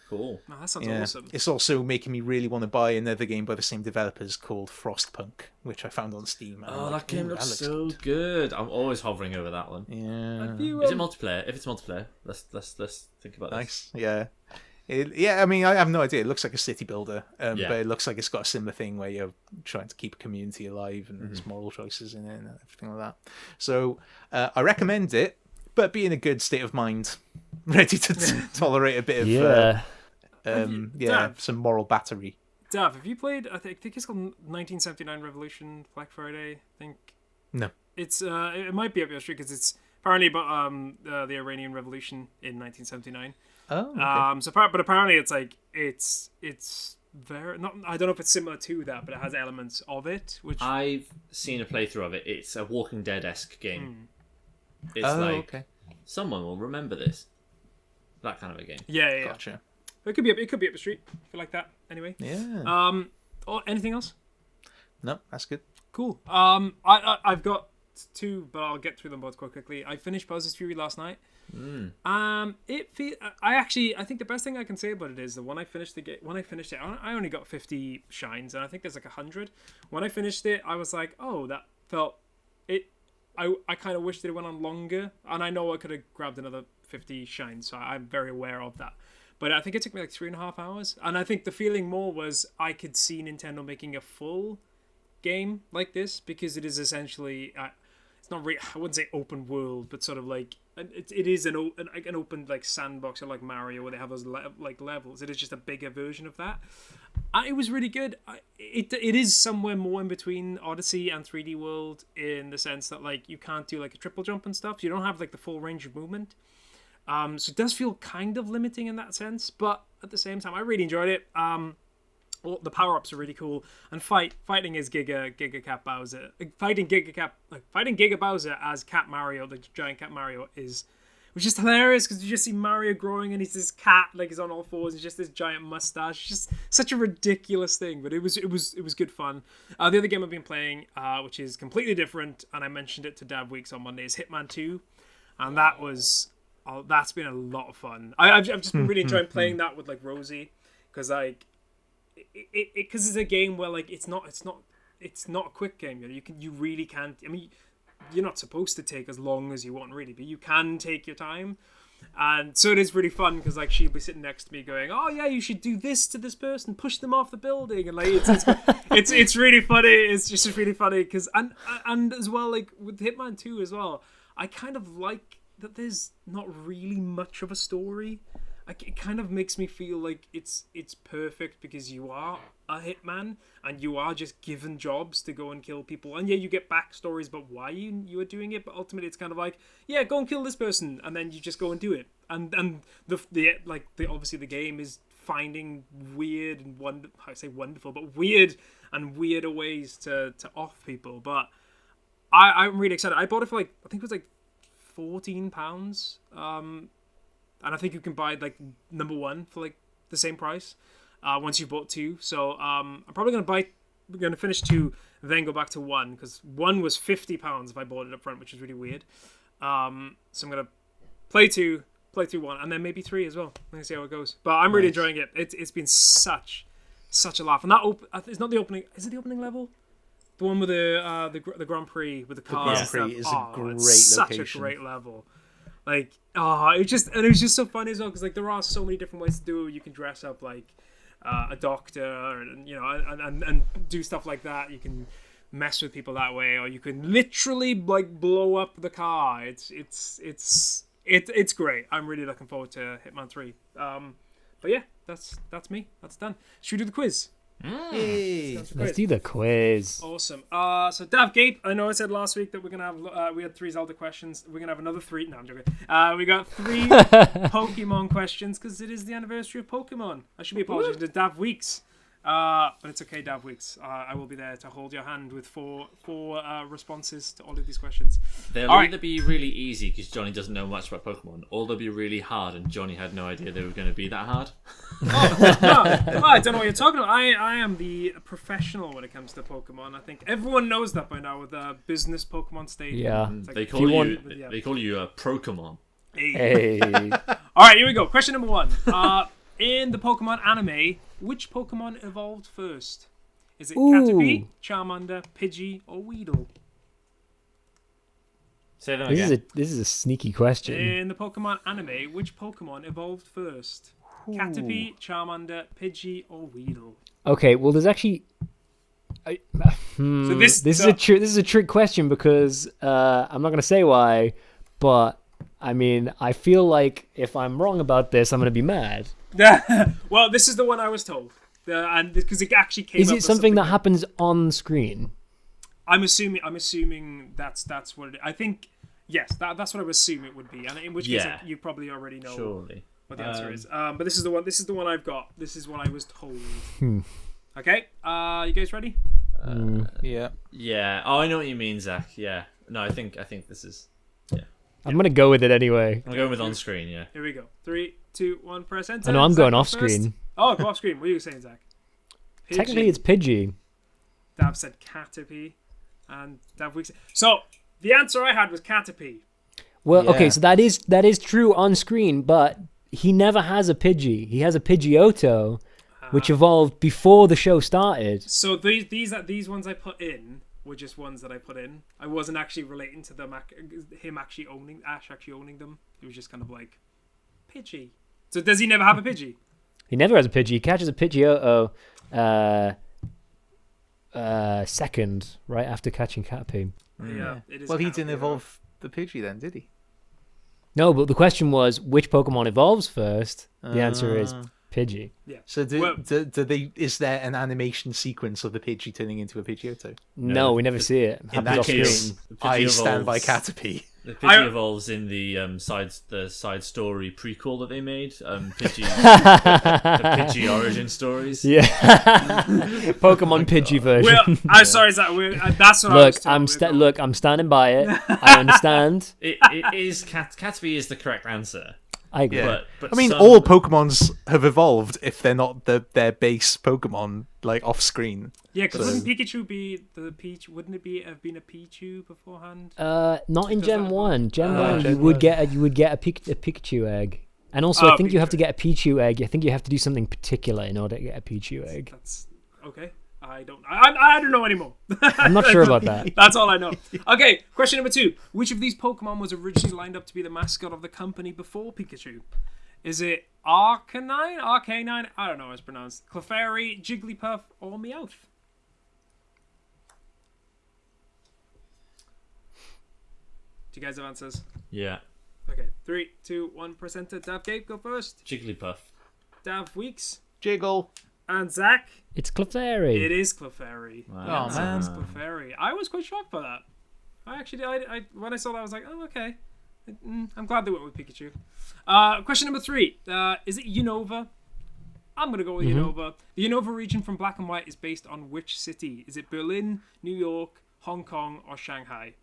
Cool. Oh, that sounds awesome. It's also making me really want to buy another game by the same developers called Frostpunk, which I found on Steam. Oh, that game looks so good. I'm always hovering over that one. Yeah. Is it multiplayer? If it's multiplayer, let's think about this. Nice. Yeah. I mean, I have no idea. It looks like a city builder, but it looks like it's got a similar thing where you're trying to keep a community alive and there's moral choices in it and everything like that. So I recommend it, but be in a good state of mind, ready to tolerate a bit of some moral battery. Dav, have you played? I think it's called 1979 Revolution Black Friday. I think no. It's it might be up your street because it's apparently about the Iranian Revolution in 1979. Oh, okay. But apparently it's like it's very not. I don't know if it's similar to that, but it has elements of it. Which I've seen a playthrough of it. It's a Walking Dead-esque game. It's someone will remember this. That kind of a game. Yeah. Gotcha. It could be up the street if you like that. Anyway. Yeah. Anything else? No, that's good. Cool. I've got two, but I'll get through them both quite quickly. I finished Bowser's Fury last night. I think the best thing I can say about it is that when I finished it, I only got 50 shines, and I think there's like 100. When I finished it, I was like, oh, that felt it. I kind of wished that it went on longer, and I know I could have grabbed another 50 shines, so I'm very aware of that. But I think it took me like 3.5 hours, and I think the feeling more was I could see Nintendo making a full game like this, because it is essentially it's not really, I wouldn't say open world, but sort of like it is an open like sandbox, or like Mario where they have those levels. It is just a bigger version of that. It was really good. It is somewhere more in between Odyssey and 3D World, in the sense that like you can't do like a triple jump and stuff. You don't have like the full range of movement. So it does feel kind of limiting in that sense, but at the same time, I really enjoyed it. The power-ups are really cool, and fighting as Giga Cat Bowser, fighting Giga Bowser as Cat Mario, the giant Cat Mario, was just hilarious, because you just see Mario growing and he's this cat, like he's on all fours, and just this giant mustache. Just such a ridiculous thing, but it was good fun. The other game I've been playing, which is completely different, and I mentioned it to Daf Weeks on Monday, is Hitman 2, and that's been a lot of fun. I've just been really enjoying playing that with like Rosie, because like because it's a game where like it's not a quick game. You really can't. I mean, you're not supposed to take as long as you want really, but you can take your time. And so it is really fun, because like she'll be sitting next to me going, "Oh yeah, you should do this to this person, push them off the building," and like it's really funny. It's just really funny, because and as well, like with Hitman 2 as well, I kind of like that there's not really much of a story. It kind of makes me feel like it's perfect, because you are a hitman and you are just given jobs to go and kill people, and yeah, you get backstories about why you are doing it, but ultimately it's kind of like, yeah, go and kill this person, and then you just go and do it, and obviously the game is finding weird and wonderful, but weird and weirder ways to off people. But I'm really excited. I bought it for like, I think it was like £14. And I think you can buy like number one for like the same price once you bought two. So I'm probably gonna finish two, then go back to one, because one was £50 if I bought it up front, which is really weird. So I'm gonna play two, one, and then maybe three as well. I'm gonna see how it goes. But I'm really enjoying it. It's been such a laugh. And that it's not the opening. Is it the opening level? The one with the Grand Prix with the cars. The Grand Prix is a great it's location. Such a great level. Like, it was just so funny as well, because like there are so many different ways to do it. You can dress up like a doctor, and you know, and do stuff like that. You can mess with people that way, or you can literally like blow up the car. It's great. I'm really looking forward to Hitman 3. But yeah, that's me. That's done. Should we do the quiz? Yay. Let's do the quiz. Awesome. So Daf Gape, I know I said last week that we're gonna have we had 3 Zelda questions. We're gonna have another 3. No, I'm joking. We got 3 Pokemon questions because it is the anniversary of Pokemon. I should be apologizing to Daf Weeks. But it's okay, Daf Weeks. I will be there to hold your hand with four responses to all of these questions. They'll either be really easy because Jonny doesn't know much about Pokemon, or they'll be really hard and Jonny had no idea they were going to be that hard. No, I don't know what you're talking about. I am the professional when it comes to Pokemon. I think everyone knows that by now with Business Pokemon State. Yeah. Like, They call you a Prokemon. Hey. All right, here we go. Question number 1. In the Pokemon anime, which Pokemon evolved first? Is it Caterpie, Charmander, Pidgey, or Weedle? Say that again. This is a sneaky question. In the Pokemon anime, which Pokemon evolved first? Caterpie, Charmander, Pidgey, or Weedle? Okay, well, there's actually. So this is a trick question because I'm not going to say why, but I mean, I feel like if I'm wrong about this, I'm going to be mad. Well, this is the one I was told, and because it actually came. Is up it with something that happens on screen? I'm assuming that's what it is. I think yes, that's what I would assume it would be, and in which case you probably already know Surely. what the answer is. But this is the one. This is the one I've got. This is what I was told. Okay, you guys ready? Yeah. Yeah. Oh, I know what you mean, Zach. Yeah. No, I think this is. Yeah. I'm gonna go with it anyway. I'm going with on screen. Yeah. Here we go. 3, 2, 1. Press enter. I know I'm Zach going goes off first. screen. Oh, go off screen. What are you saying, Zach? Pidgey. Technically, it's Pidgey. Dav said Caterpie, and Dav Weeks. So the answer I had was Caterpie. Well, okay, so that is true on screen, but he never has a Pidgey. He has a Pidgeotto, which evolved before the show started. So these ones I put in were just ones that I put in. I wasn't actually relating to them. Ash actually owning them. It was just kind of like Pidgey. So does he never have a Pidgey? He never has a Pidgey. He catches a Pidgeotto second, right after catching Caterpie. Yeah. It is. Well, he Caterpie, didn't evolve the Pidgey then, did he? No, but the question was which Pokemon evolves first. The answer is Pidgey. Yeah. So is there an animation sequence of the Pidgey turning into a Pidgeotto? No, we never see it. In Happens that off case, screen. I stand by Caterpie. The Pidgey evolves in the side story prequel that they made. Pidgey, the Pidgey origin stories. Yeah. Pokemon Pidgey version. Well, I'm sorry, Zach. That's what I was told. Look, I'm standing by it. I understand. It is Caterpie is the correct answer. I agree. Yeah. But I mean, all Pokemons have evolved if they're not their base Pokemon, like off screen. Yeah, because wouldn't Pikachu be the Peach? Wouldn't it have been a Pichu beforehand? Not in Gen 1. Gen 1, Gen you would 1. get a Pikachu egg. And also, I think you have to get a Pichu egg. I think you have to do something particular in order to get a Pichu egg. That's okay. I don't know anymore. I'm not sure about that. That's all I know. Okay, question number 2. Which of these Pokemon was originally lined up to be the mascot of the company before Pikachu? Is it Arcanine? I don't know how it's pronounced. Clefairy, Jigglypuff, or Meowth? Do you guys have answers? Yeah. Okay, 3, 2, 1. Press enter. Dav Gape, go first. Jigglypuff. Dav Weeks. Jiggle. And Zach. It's Clefairy. It is Clefairy. Wow. Oh, man. It's Clefairy. I was quite shocked by that. I when I saw that, I was like, oh, okay. I'm glad they went with Pikachu. Question number 3. Is it Unova, I'm gonna go with Unova. The Unova region from Black and White is based on which city? Is it Berlin, New York, Hong Kong, or Shanghai?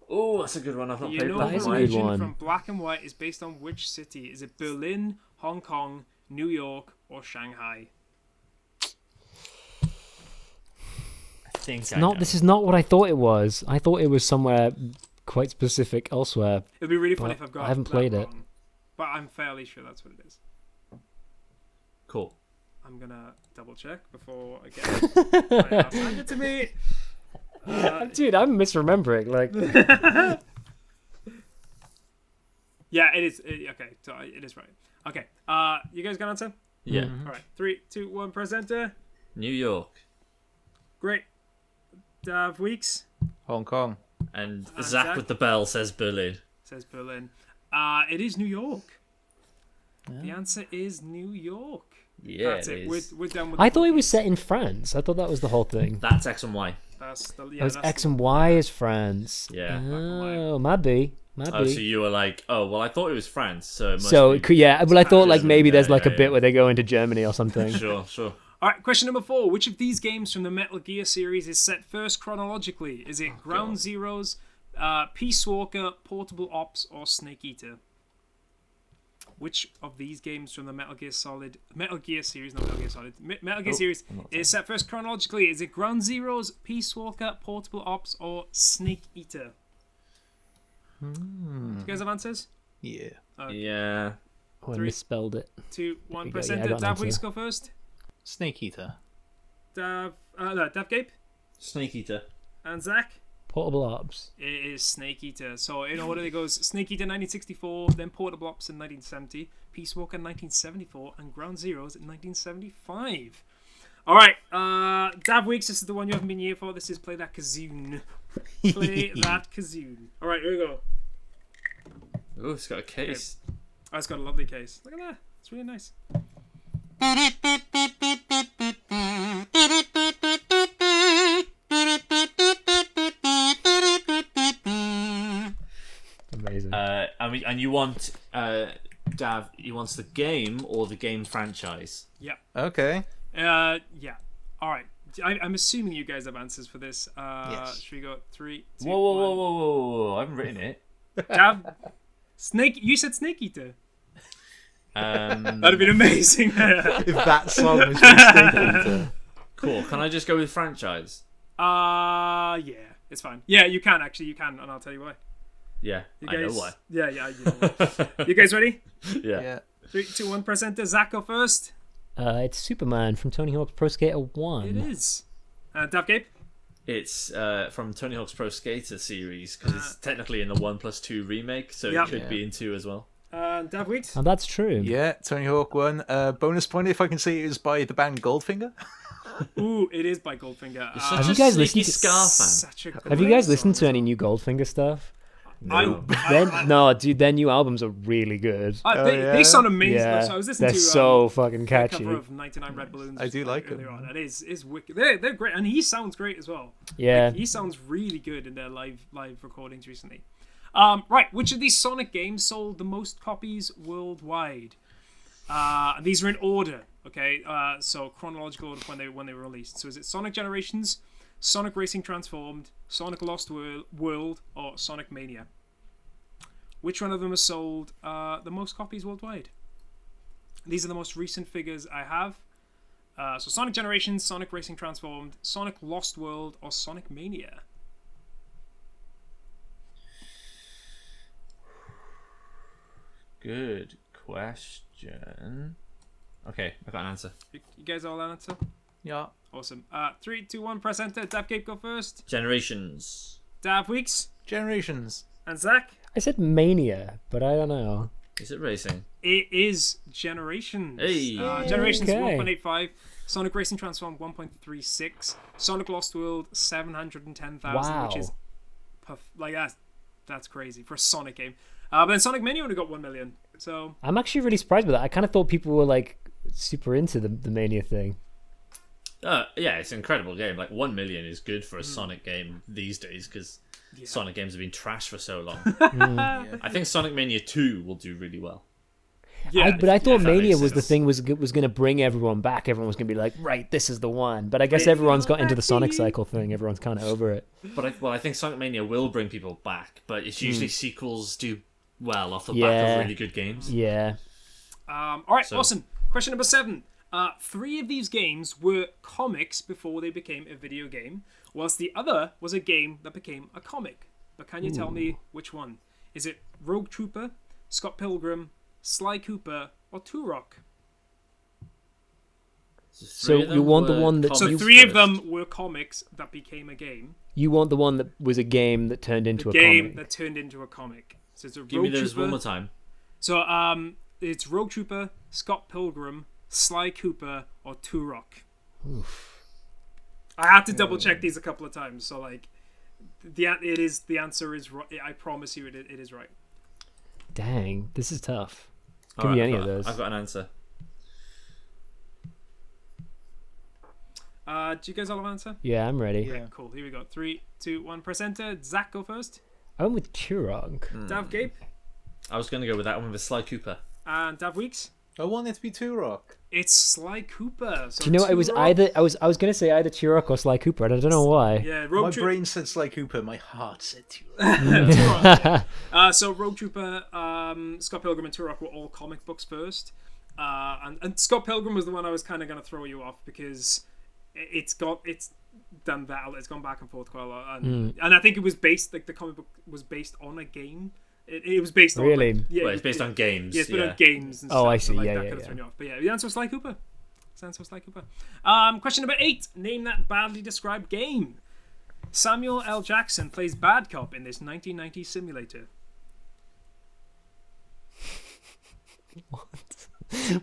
Oh, that's a good one. I've not The played Black and Unova White. region from Black and White is based on which city? Is it Berlin, Hong Kong, New York, or Shanghai? This is not what I thought it was. I thought it was somewhere quite specific elsewhere. It'd be really funny if I've got. I haven't played it, but I'm fairly sure that's what it is. Cool. I'm gonna double check before I get it. Send it to me. Dude, I'm misremembering. Like, yeah, it is. Okay, so it is right. Okay, you guys got an answer? Yeah. All right, 3, 2, 1. Presenter. New York. Great. Daf Weeks. Hong Kong. And Zach with the bell says Berlin. Says Berlin. It is New York. Yeah. The answer is New York. Yeah, that's it. We're done with. I thought it was set in France. I thought that was the whole thing. That's X and Y. That's X and Y is France. Yeah. Oh, might be. Oh, so you were like, oh, well, I thought it was France, so it must be... yeah. Well, I thought like maybe there's like a bit yeah. where they go into Germany or something. Sure. All right, question number 4. Which of these games from the Metal Gear series is set first chronologically? Is it Ground Zeroes, Peace Walker, Portable Ops, or Snake Eater? Which of these games from the Metal Gear series is set first chronologically? Is it Ground Zeroes, Peace Walker, Portable Ops, or Snake Eater? Do you guys have answers? Yeah. Okay. Yeah. Oh, I misspelled it. 2, 1. Yeah, Presenter. Daf Weeks go first. Snake Eater. Daf Gape. Snake Eater. And Zach. Portable Ops. It is Snake Eater. So in order it goes Snake Eater 1964, then Portable Ops in 1970, Peace Walker 1974, and Ground Zeroes in 1975. All right, Daf Weeks, this is the one you haven't been here for. This is Play That Kazoon. Play That Kazoon. All right, here we go. Oh, it's got a case. Okay. Oh, it's got a lovely case. Look at that. It's really nice. Amazing. And you want Dav? He wants the game or the game franchise? Yeah. Okay. Yeah. All right. I'm assuming you guys have answers for this. Yes. Should we go 3, 2, Whoa! I haven't written it. Dav, Snake. You said Snake Eater. That'd have been amazing. If that song was from Snake Eater. Cool. Can I just go with franchise? Yeah, it's fine. Yeah, you can actually. You can, and I'll tell you why. Yeah, You guys, I know why. Yeah, you know why. You guys ready? Yeah. 3, 2, 1. Presenter. Zach go first. It's Superman from Tony Hawk's Pro Skater 1. It is. Daf Gape. It's from Tony Hawk's Pro Skater series because it's technically in the 1+2 remake, so Yep. it could be in 2 as well. Daf Weeks. Oh, that's true. Yeah, Tony Hawk 1. Bonus point if I can say it was by the band Goldfinger. Ooh, it is by Goldfinger. You're such Have a you guys sneaky listened to- Scar fan. Such a Have you great guys listened song. to any new Goldfinger stuff? No. No, dude, their new albums are really good. They sound amazing. Yeah, So I was listening they're to so fucking the catchy. cover of 99 Red Balloons. I do like earlier them. on. It is wicked. They're great, and he sounds great as well. Yeah. He sounds really good in their live recordings recently. Right, which of these Sonic games sold the most copies worldwide? These are in order, okay? So chronological order when they were released. So is it Sonic Generations, Sonic Racing Transformed, Sonic Lost World, or Sonic Mania? Which one of them has sold the most copies worldwide? These are the most recent figures I have. So Sonic Generations, Sonic Racing Transformed, Sonic Lost World, or Sonic Mania? Good question. Okay, I got an answer. You guys all answer? Yeah. Awesome. 3, 2, 1. Press enter. Daf Gape go first. Generations. Daf Weeks Generations. and Zach. I said Mania, but I don't know. Is it racing? It is Generations. Hey. Generations Okay. 1.85. Sonic Racing Transformed 1.36. Sonic Lost World 710,000, Wow. which is that's crazy for a Sonic game. But then Sonic Mania only got 1 million. So I'm actually really surprised by that. I kind of thought people were like super into the Mania thing. Yeah, it's an incredible game. Like 1 million is good for a Sonic game these days because Sonic games have been trash for so long. I think Sonic Mania 2 will do really well. But I thought that Mania makes was the sense. thing was going to bring everyone back. Everyone was going to be like, right, this is the one. But I guess everyone's got into the Sonic cycle thing. Everyone's kind of over it. But I think Sonic Mania will bring people back, but it's usually sequels do well off the back Yeah. of really good games. Yeah. All right, awesome. Question number 7. 3 of these games were comics before they became a video game, whilst the other was a game that became a comic. But can you tell me which one? Is it Rogue Trooper, Scott Pilgrim, Sly Cooper, or Turok? So you want the one that... So comics 3 of first. them were comics that became a game. You want the one that was a game that turned into A a game comic. that turned into a comic. So it's a Give me Rogue those Trooper. one more time. So it's Rogue Trooper, Scott Pilgrim, Sly Cooper, or Turok. I had to double check these a couple of times. So like, the answer is right. I promise you, it is right. Dang, this is tough. Give Alright, me I've any got- of those. I've got an answer. Do you guys all have an answer? Yeah, I'm ready. Yeah. Cool. Here we go. 3, 2, 1. Press enter. Zach, go first. I went with Turok. Daf Gape I was going to go with that one with Sly Cooper. and Daf Weeks. I want it to be Turok. It's Sly Cooper. So Do you know, it was Turok- either... I was going to say either Turok or Sly Cooper, and I don't know why. Yeah, My Rogue Trooper. brain said Sly Cooper, my heart said Turok. So Rogue Trooper, Scott Pilgrim, and Turok were all comic books first, and Scott Pilgrim was the one I was kind of going to throw you off because it's done that. It's gone back and forth quite a lot, and I think it was based the comic book was based on a game. It was based on Really? Well, it's based on games. Yeah, it's been yeah. on games. And Oh, stuff, I so, see. like, Yeah, that yeah, could have yeah. thrown you off. But yeah, the answer was Sly Cooper. Question number 8. Name that badly described game. Samuel L. Jackson plays bad cop in this 1990s simulator.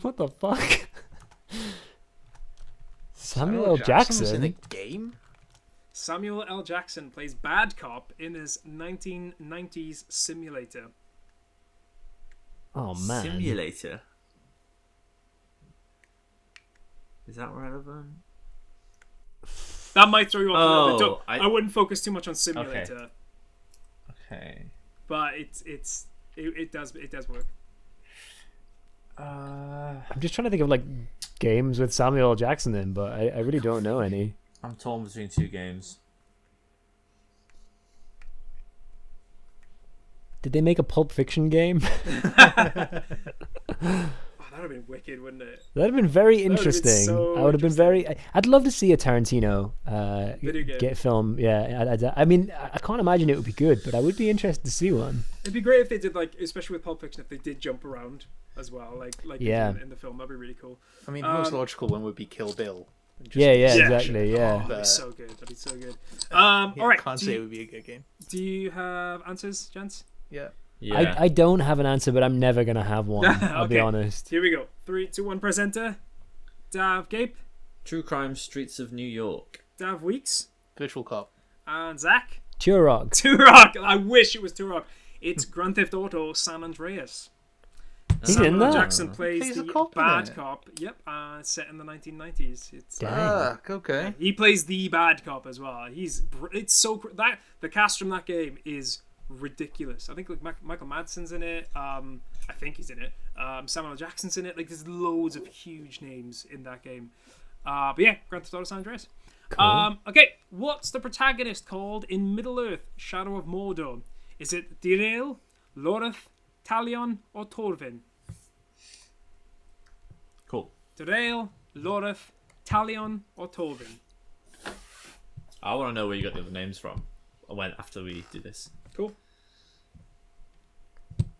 What the fuck? Samuel L. was Jackson? in a game? Samuel L. Jackson plays bad cop in this 1990s simulator. Oh, man. Simulator. Is that relevant? That might throw you off a little bit. Oh, I wouldn't focus too much on simulator, Okay. but it does work. I'm just trying to think of, like, games with Samuel L. Jackson in, but I really don't know any. I'm torn between 2 games. Did they make a Pulp Fiction game? Oh, that would have been wicked, wouldn't it? That'd have been very would've been interesting. so I would have been very... I'd love to see a Tarantino Video game. get film. Yeah, I mean, I can't imagine it would be good, but I would be interested to see one. It'd be great if they did, like, especially with Pulp Fiction, if they did jump around as well, like they Yeah. do in the film. That'd be really cool. I mean, the most logical one would be Kill Bill. Just Yeah, Yeah. exactly, yeah. Oh, that'd be But- so good. That'd be so good. Yeah, All right. can't say it would be a good game. Do you have answers, gents? Yeah. Yeah. I don't have an answer, but I'm never going to have one. I'll be Okay. honest. Here we go. 3, 2, 1. Presenter. Dav Gape. True Crime Streets of New York. Dav Weeks. Virtual Cop. And Zach. Turok. Turok. I wish it was Turok. It's Grand Theft Auto San Andreas. He's Samuel in L. that. Jackson plays Plays a the cop in bad it. cop. Yep, set in the 1990s. It's Dang. Okay. he plays the bad cop as well. It's so that the cast from that game is ridiculous. I think like Michael Madsen's in it. I think he's in it. Samuel L. Jackson's in it. Like there's loads of huge names in that game. But yeah, Grand Theft Auto San Andreas. Cool. Okay, what's the protagonist called in Middle Earth: Shadow of Mordor? Is it Dirael, Loreth, Talion, or Torvin? Cool. Dirael, Loreth, Talion, or Torvin? I want to know where you got the other names from. After we do this. Cool.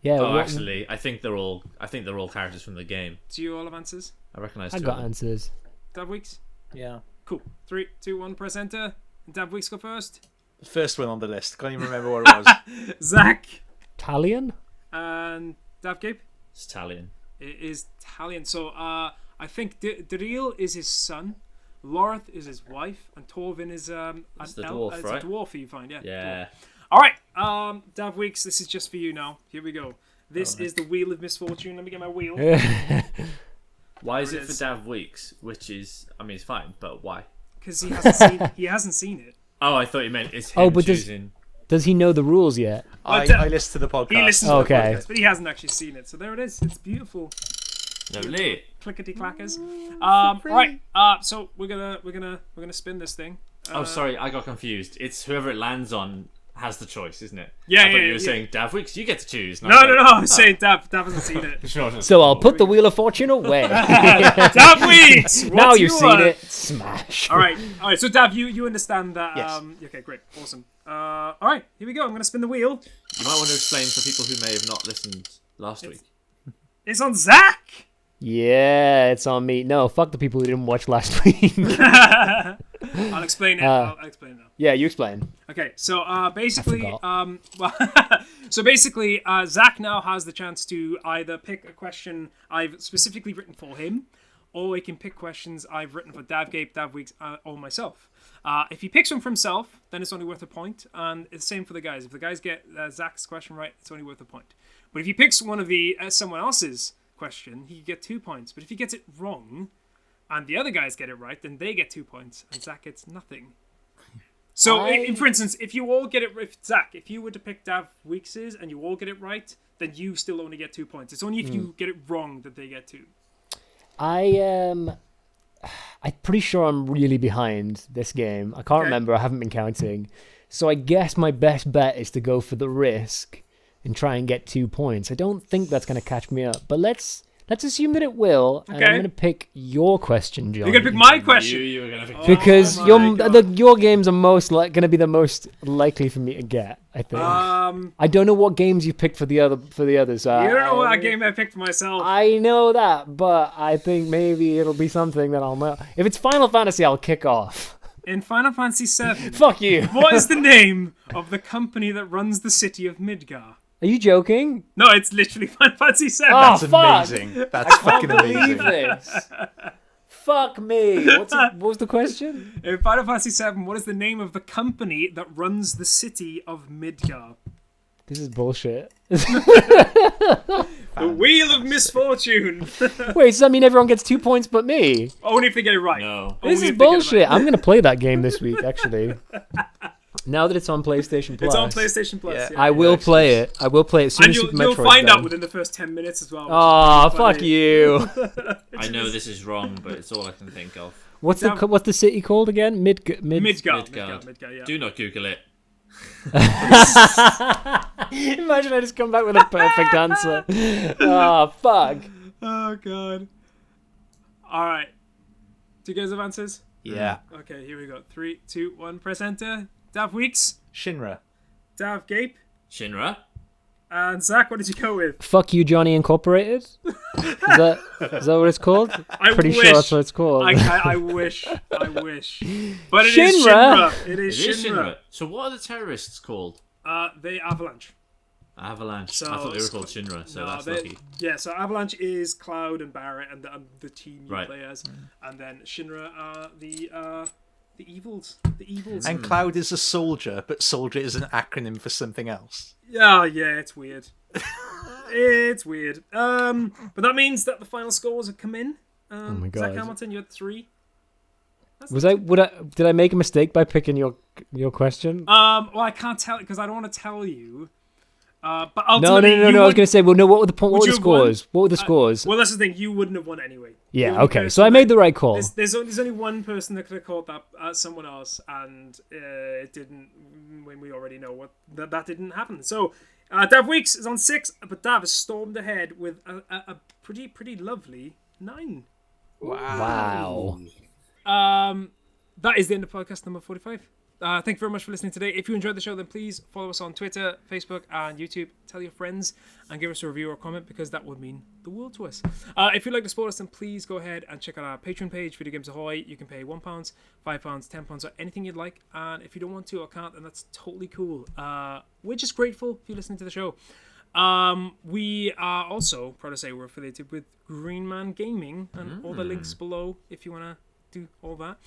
Yeah, Oh, actually, I think they're all characters from the game. Do you all have answers? I recognise I two got of them. answers. Dav Weeks? Yeah. Cool. 3, 2, 1, press enter. Dav Weeks go first. The first one on the list. Can't even remember what it was. Zach Talion? and Dav Gape. It's Italian. It is Talion. So I think Diriel is his son, Loreth is his wife, and Torvin is It's the dwarf, it's right? a dwarf you find, yeah. Yeah. Dwarf. All right, Dav Weeks, this is just for you now. Here we go. This is the Wheel of Misfortune. Let me get my wheel. Why is There it it for is. Dav Weeks? Which is, I mean, it's fine, but why? Because he hasn't seen it. Oh, I thought you meant it's him Oh, but choosing. Does he know the rules yet? I listen to the podcast. He listens Okay. to the podcast, but he hasn't actually seen it. So there it is. It's beautiful. Lovely. Clickety clackers. Right. So we're gonna spin this thing. Sorry, I got confused. It's whoever it lands on has the choice, isn't it? Yeah, I thought you were saying Daf Weeks, you get to choose. No. I'm saying Dav hasn't seen it. So I'll put the Wheel of Fortune away. Dav Weeks. Now you've seen it. Smash. All right. So Dav, you understand that? Yes. Okay, great, awesome. All right, here we go. I'm gonna spin the wheel. You might want to explain for people who may have not listened last week. It's on Zach. Yeah, it's on me. No, fuck the people who didn't watch last week. I'll explain it. I'll explain it now. Yeah, you explain. Okay, so basically, Zach now has the chance to either pick a question I've specifically written for him, or he can pick questions I've written for Daf Gape, Daf Weeks, or myself. If he picks one for himself, then it's only worth a point, and it's the same for the guys. If the guys get Zach's question right, it's only worth a point. But if he picks one of someone else's question, he can get 2 points. But if he gets it wrong, and the other guys get it right, then they get 2 points, and Zach gets nothing. So, for instance, if you all get it, if you were to pick Daf Weeks's and you all get it right, then you still only get 2 points. It's only if you get it wrong that they get 2. I'm pretty sure I'm really behind this game. I can't remember. I haven't been counting. So I guess my best bet is to go for the risk and try and get 2 points. I don't think that's going to catch me up, but let's assume that it will. And I'm going to pick your question, Jonny. You're going to pick my question. You were going to pick because your games are going to be the most likely for me to get, I think. I don't know what games you picked for the others. You don't know what game I picked for myself. I know that, but I think maybe it'll be something that I'll know. If it's Final Fantasy, I'll kick off. In Final Fantasy VII, fuck you. What is the name of the company that runs the city of Midgar? Are you joking? No, it's literally Final Fantasy VII. That's amazing. That's fucking amazing. This. Fuck me. What was the question? In Final Fantasy VII, what is the name of the company that runs the city of Midgar? This is bullshit. The Wheel of Misfortune. Wait, does that mean everyone gets 2 points but me? Only if they get it right. No. This is bullshit. I'm going to play that game this week, actually. Now that it's on PlayStation Plus. It's on PlayStation Plus. Yeah. I will play it. I will play it as soon as Super Metroid. You'll find out within the first 10 minutes as well. Oh, fuck you. I know this is wrong, but it's all I can think of. What's the city called again? Midgar. Midgar. Yeah. Do not Google it. Imagine I just come back with a perfect answer. Oh, fuck. Oh, God. All right. Do you guys have answers? Yeah. Okay, here we go. 3, 2, 1. Press enter. Daf Weeks. Shinra. Daf Gape. Shinra. And Zach, what did you go with? Fuck You, Jonny Incorporated? Is that what it's called? Pretty sure that's what it's called. I wish. But it Shinra? is Shinra. It It is is Shinra. Shinra. So what are the terrorists called? They Avalanche. Avalanche. So, I thought they were called Shinra, so that's lucky. Yeah, so Avalanche is Cloud and Barrett and the team you Right. play as. And then Shinra are the evils. The evils. And Cloud is a soldier, but soldier is an acronym for something else. Yeah, it's weird. It's weird. But that means that the final scores have come in. Oh my God. Zach Hamilton, you had 3. Did I make a mistake by picking your question? Well, I can't tell because I don't want to tell you. But No. ultimately, I was going to say, well, no. What were the scores? What were the scores? Well, that's the thing. You wouldn't have won anyway. Yeah. Okay. So I made the right call. There's only one person that could have called that someone else, and it didn't. When we already know that didn't happen. So, Daf Weeks is on 6, but Dav has stormed ahead with a pretty lovely 9. Wow. That is the end of podcast number 45. Thank you very much for listening today. If you enjoyed the show, then please follow us on Twitter, Facebook, and YouTube. Tell your friends and give us a review or comment because that would mean the world to us. If you'd like to support us, then please go ahead and check out our Patreon page, Video Games Ahoy. You can pay £1, £5, £10, or anything you'd like. And if you don't want to or can't, then that's totally cool. We're just grateful if you're listening to the show. We are also proud to say we're affiliated with Green Man Gaming, and all the links below if you want to do all that.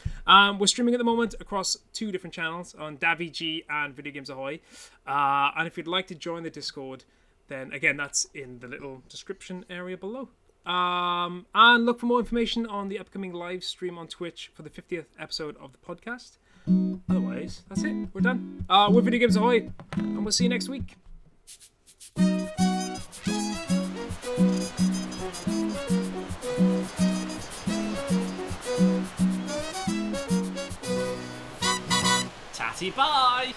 We're streaming at the moment across 2 different channels on DaVG and Video Games Ahoy. And if you'd like to join the Discord, then again, that's in the little description area below. And look for more information on the upcoming live stream on Twitch for the 50th episode of the podcast. Otherwise, that's it. We're done. We're Video Games Ahoy, and we'll see you next week. Bye.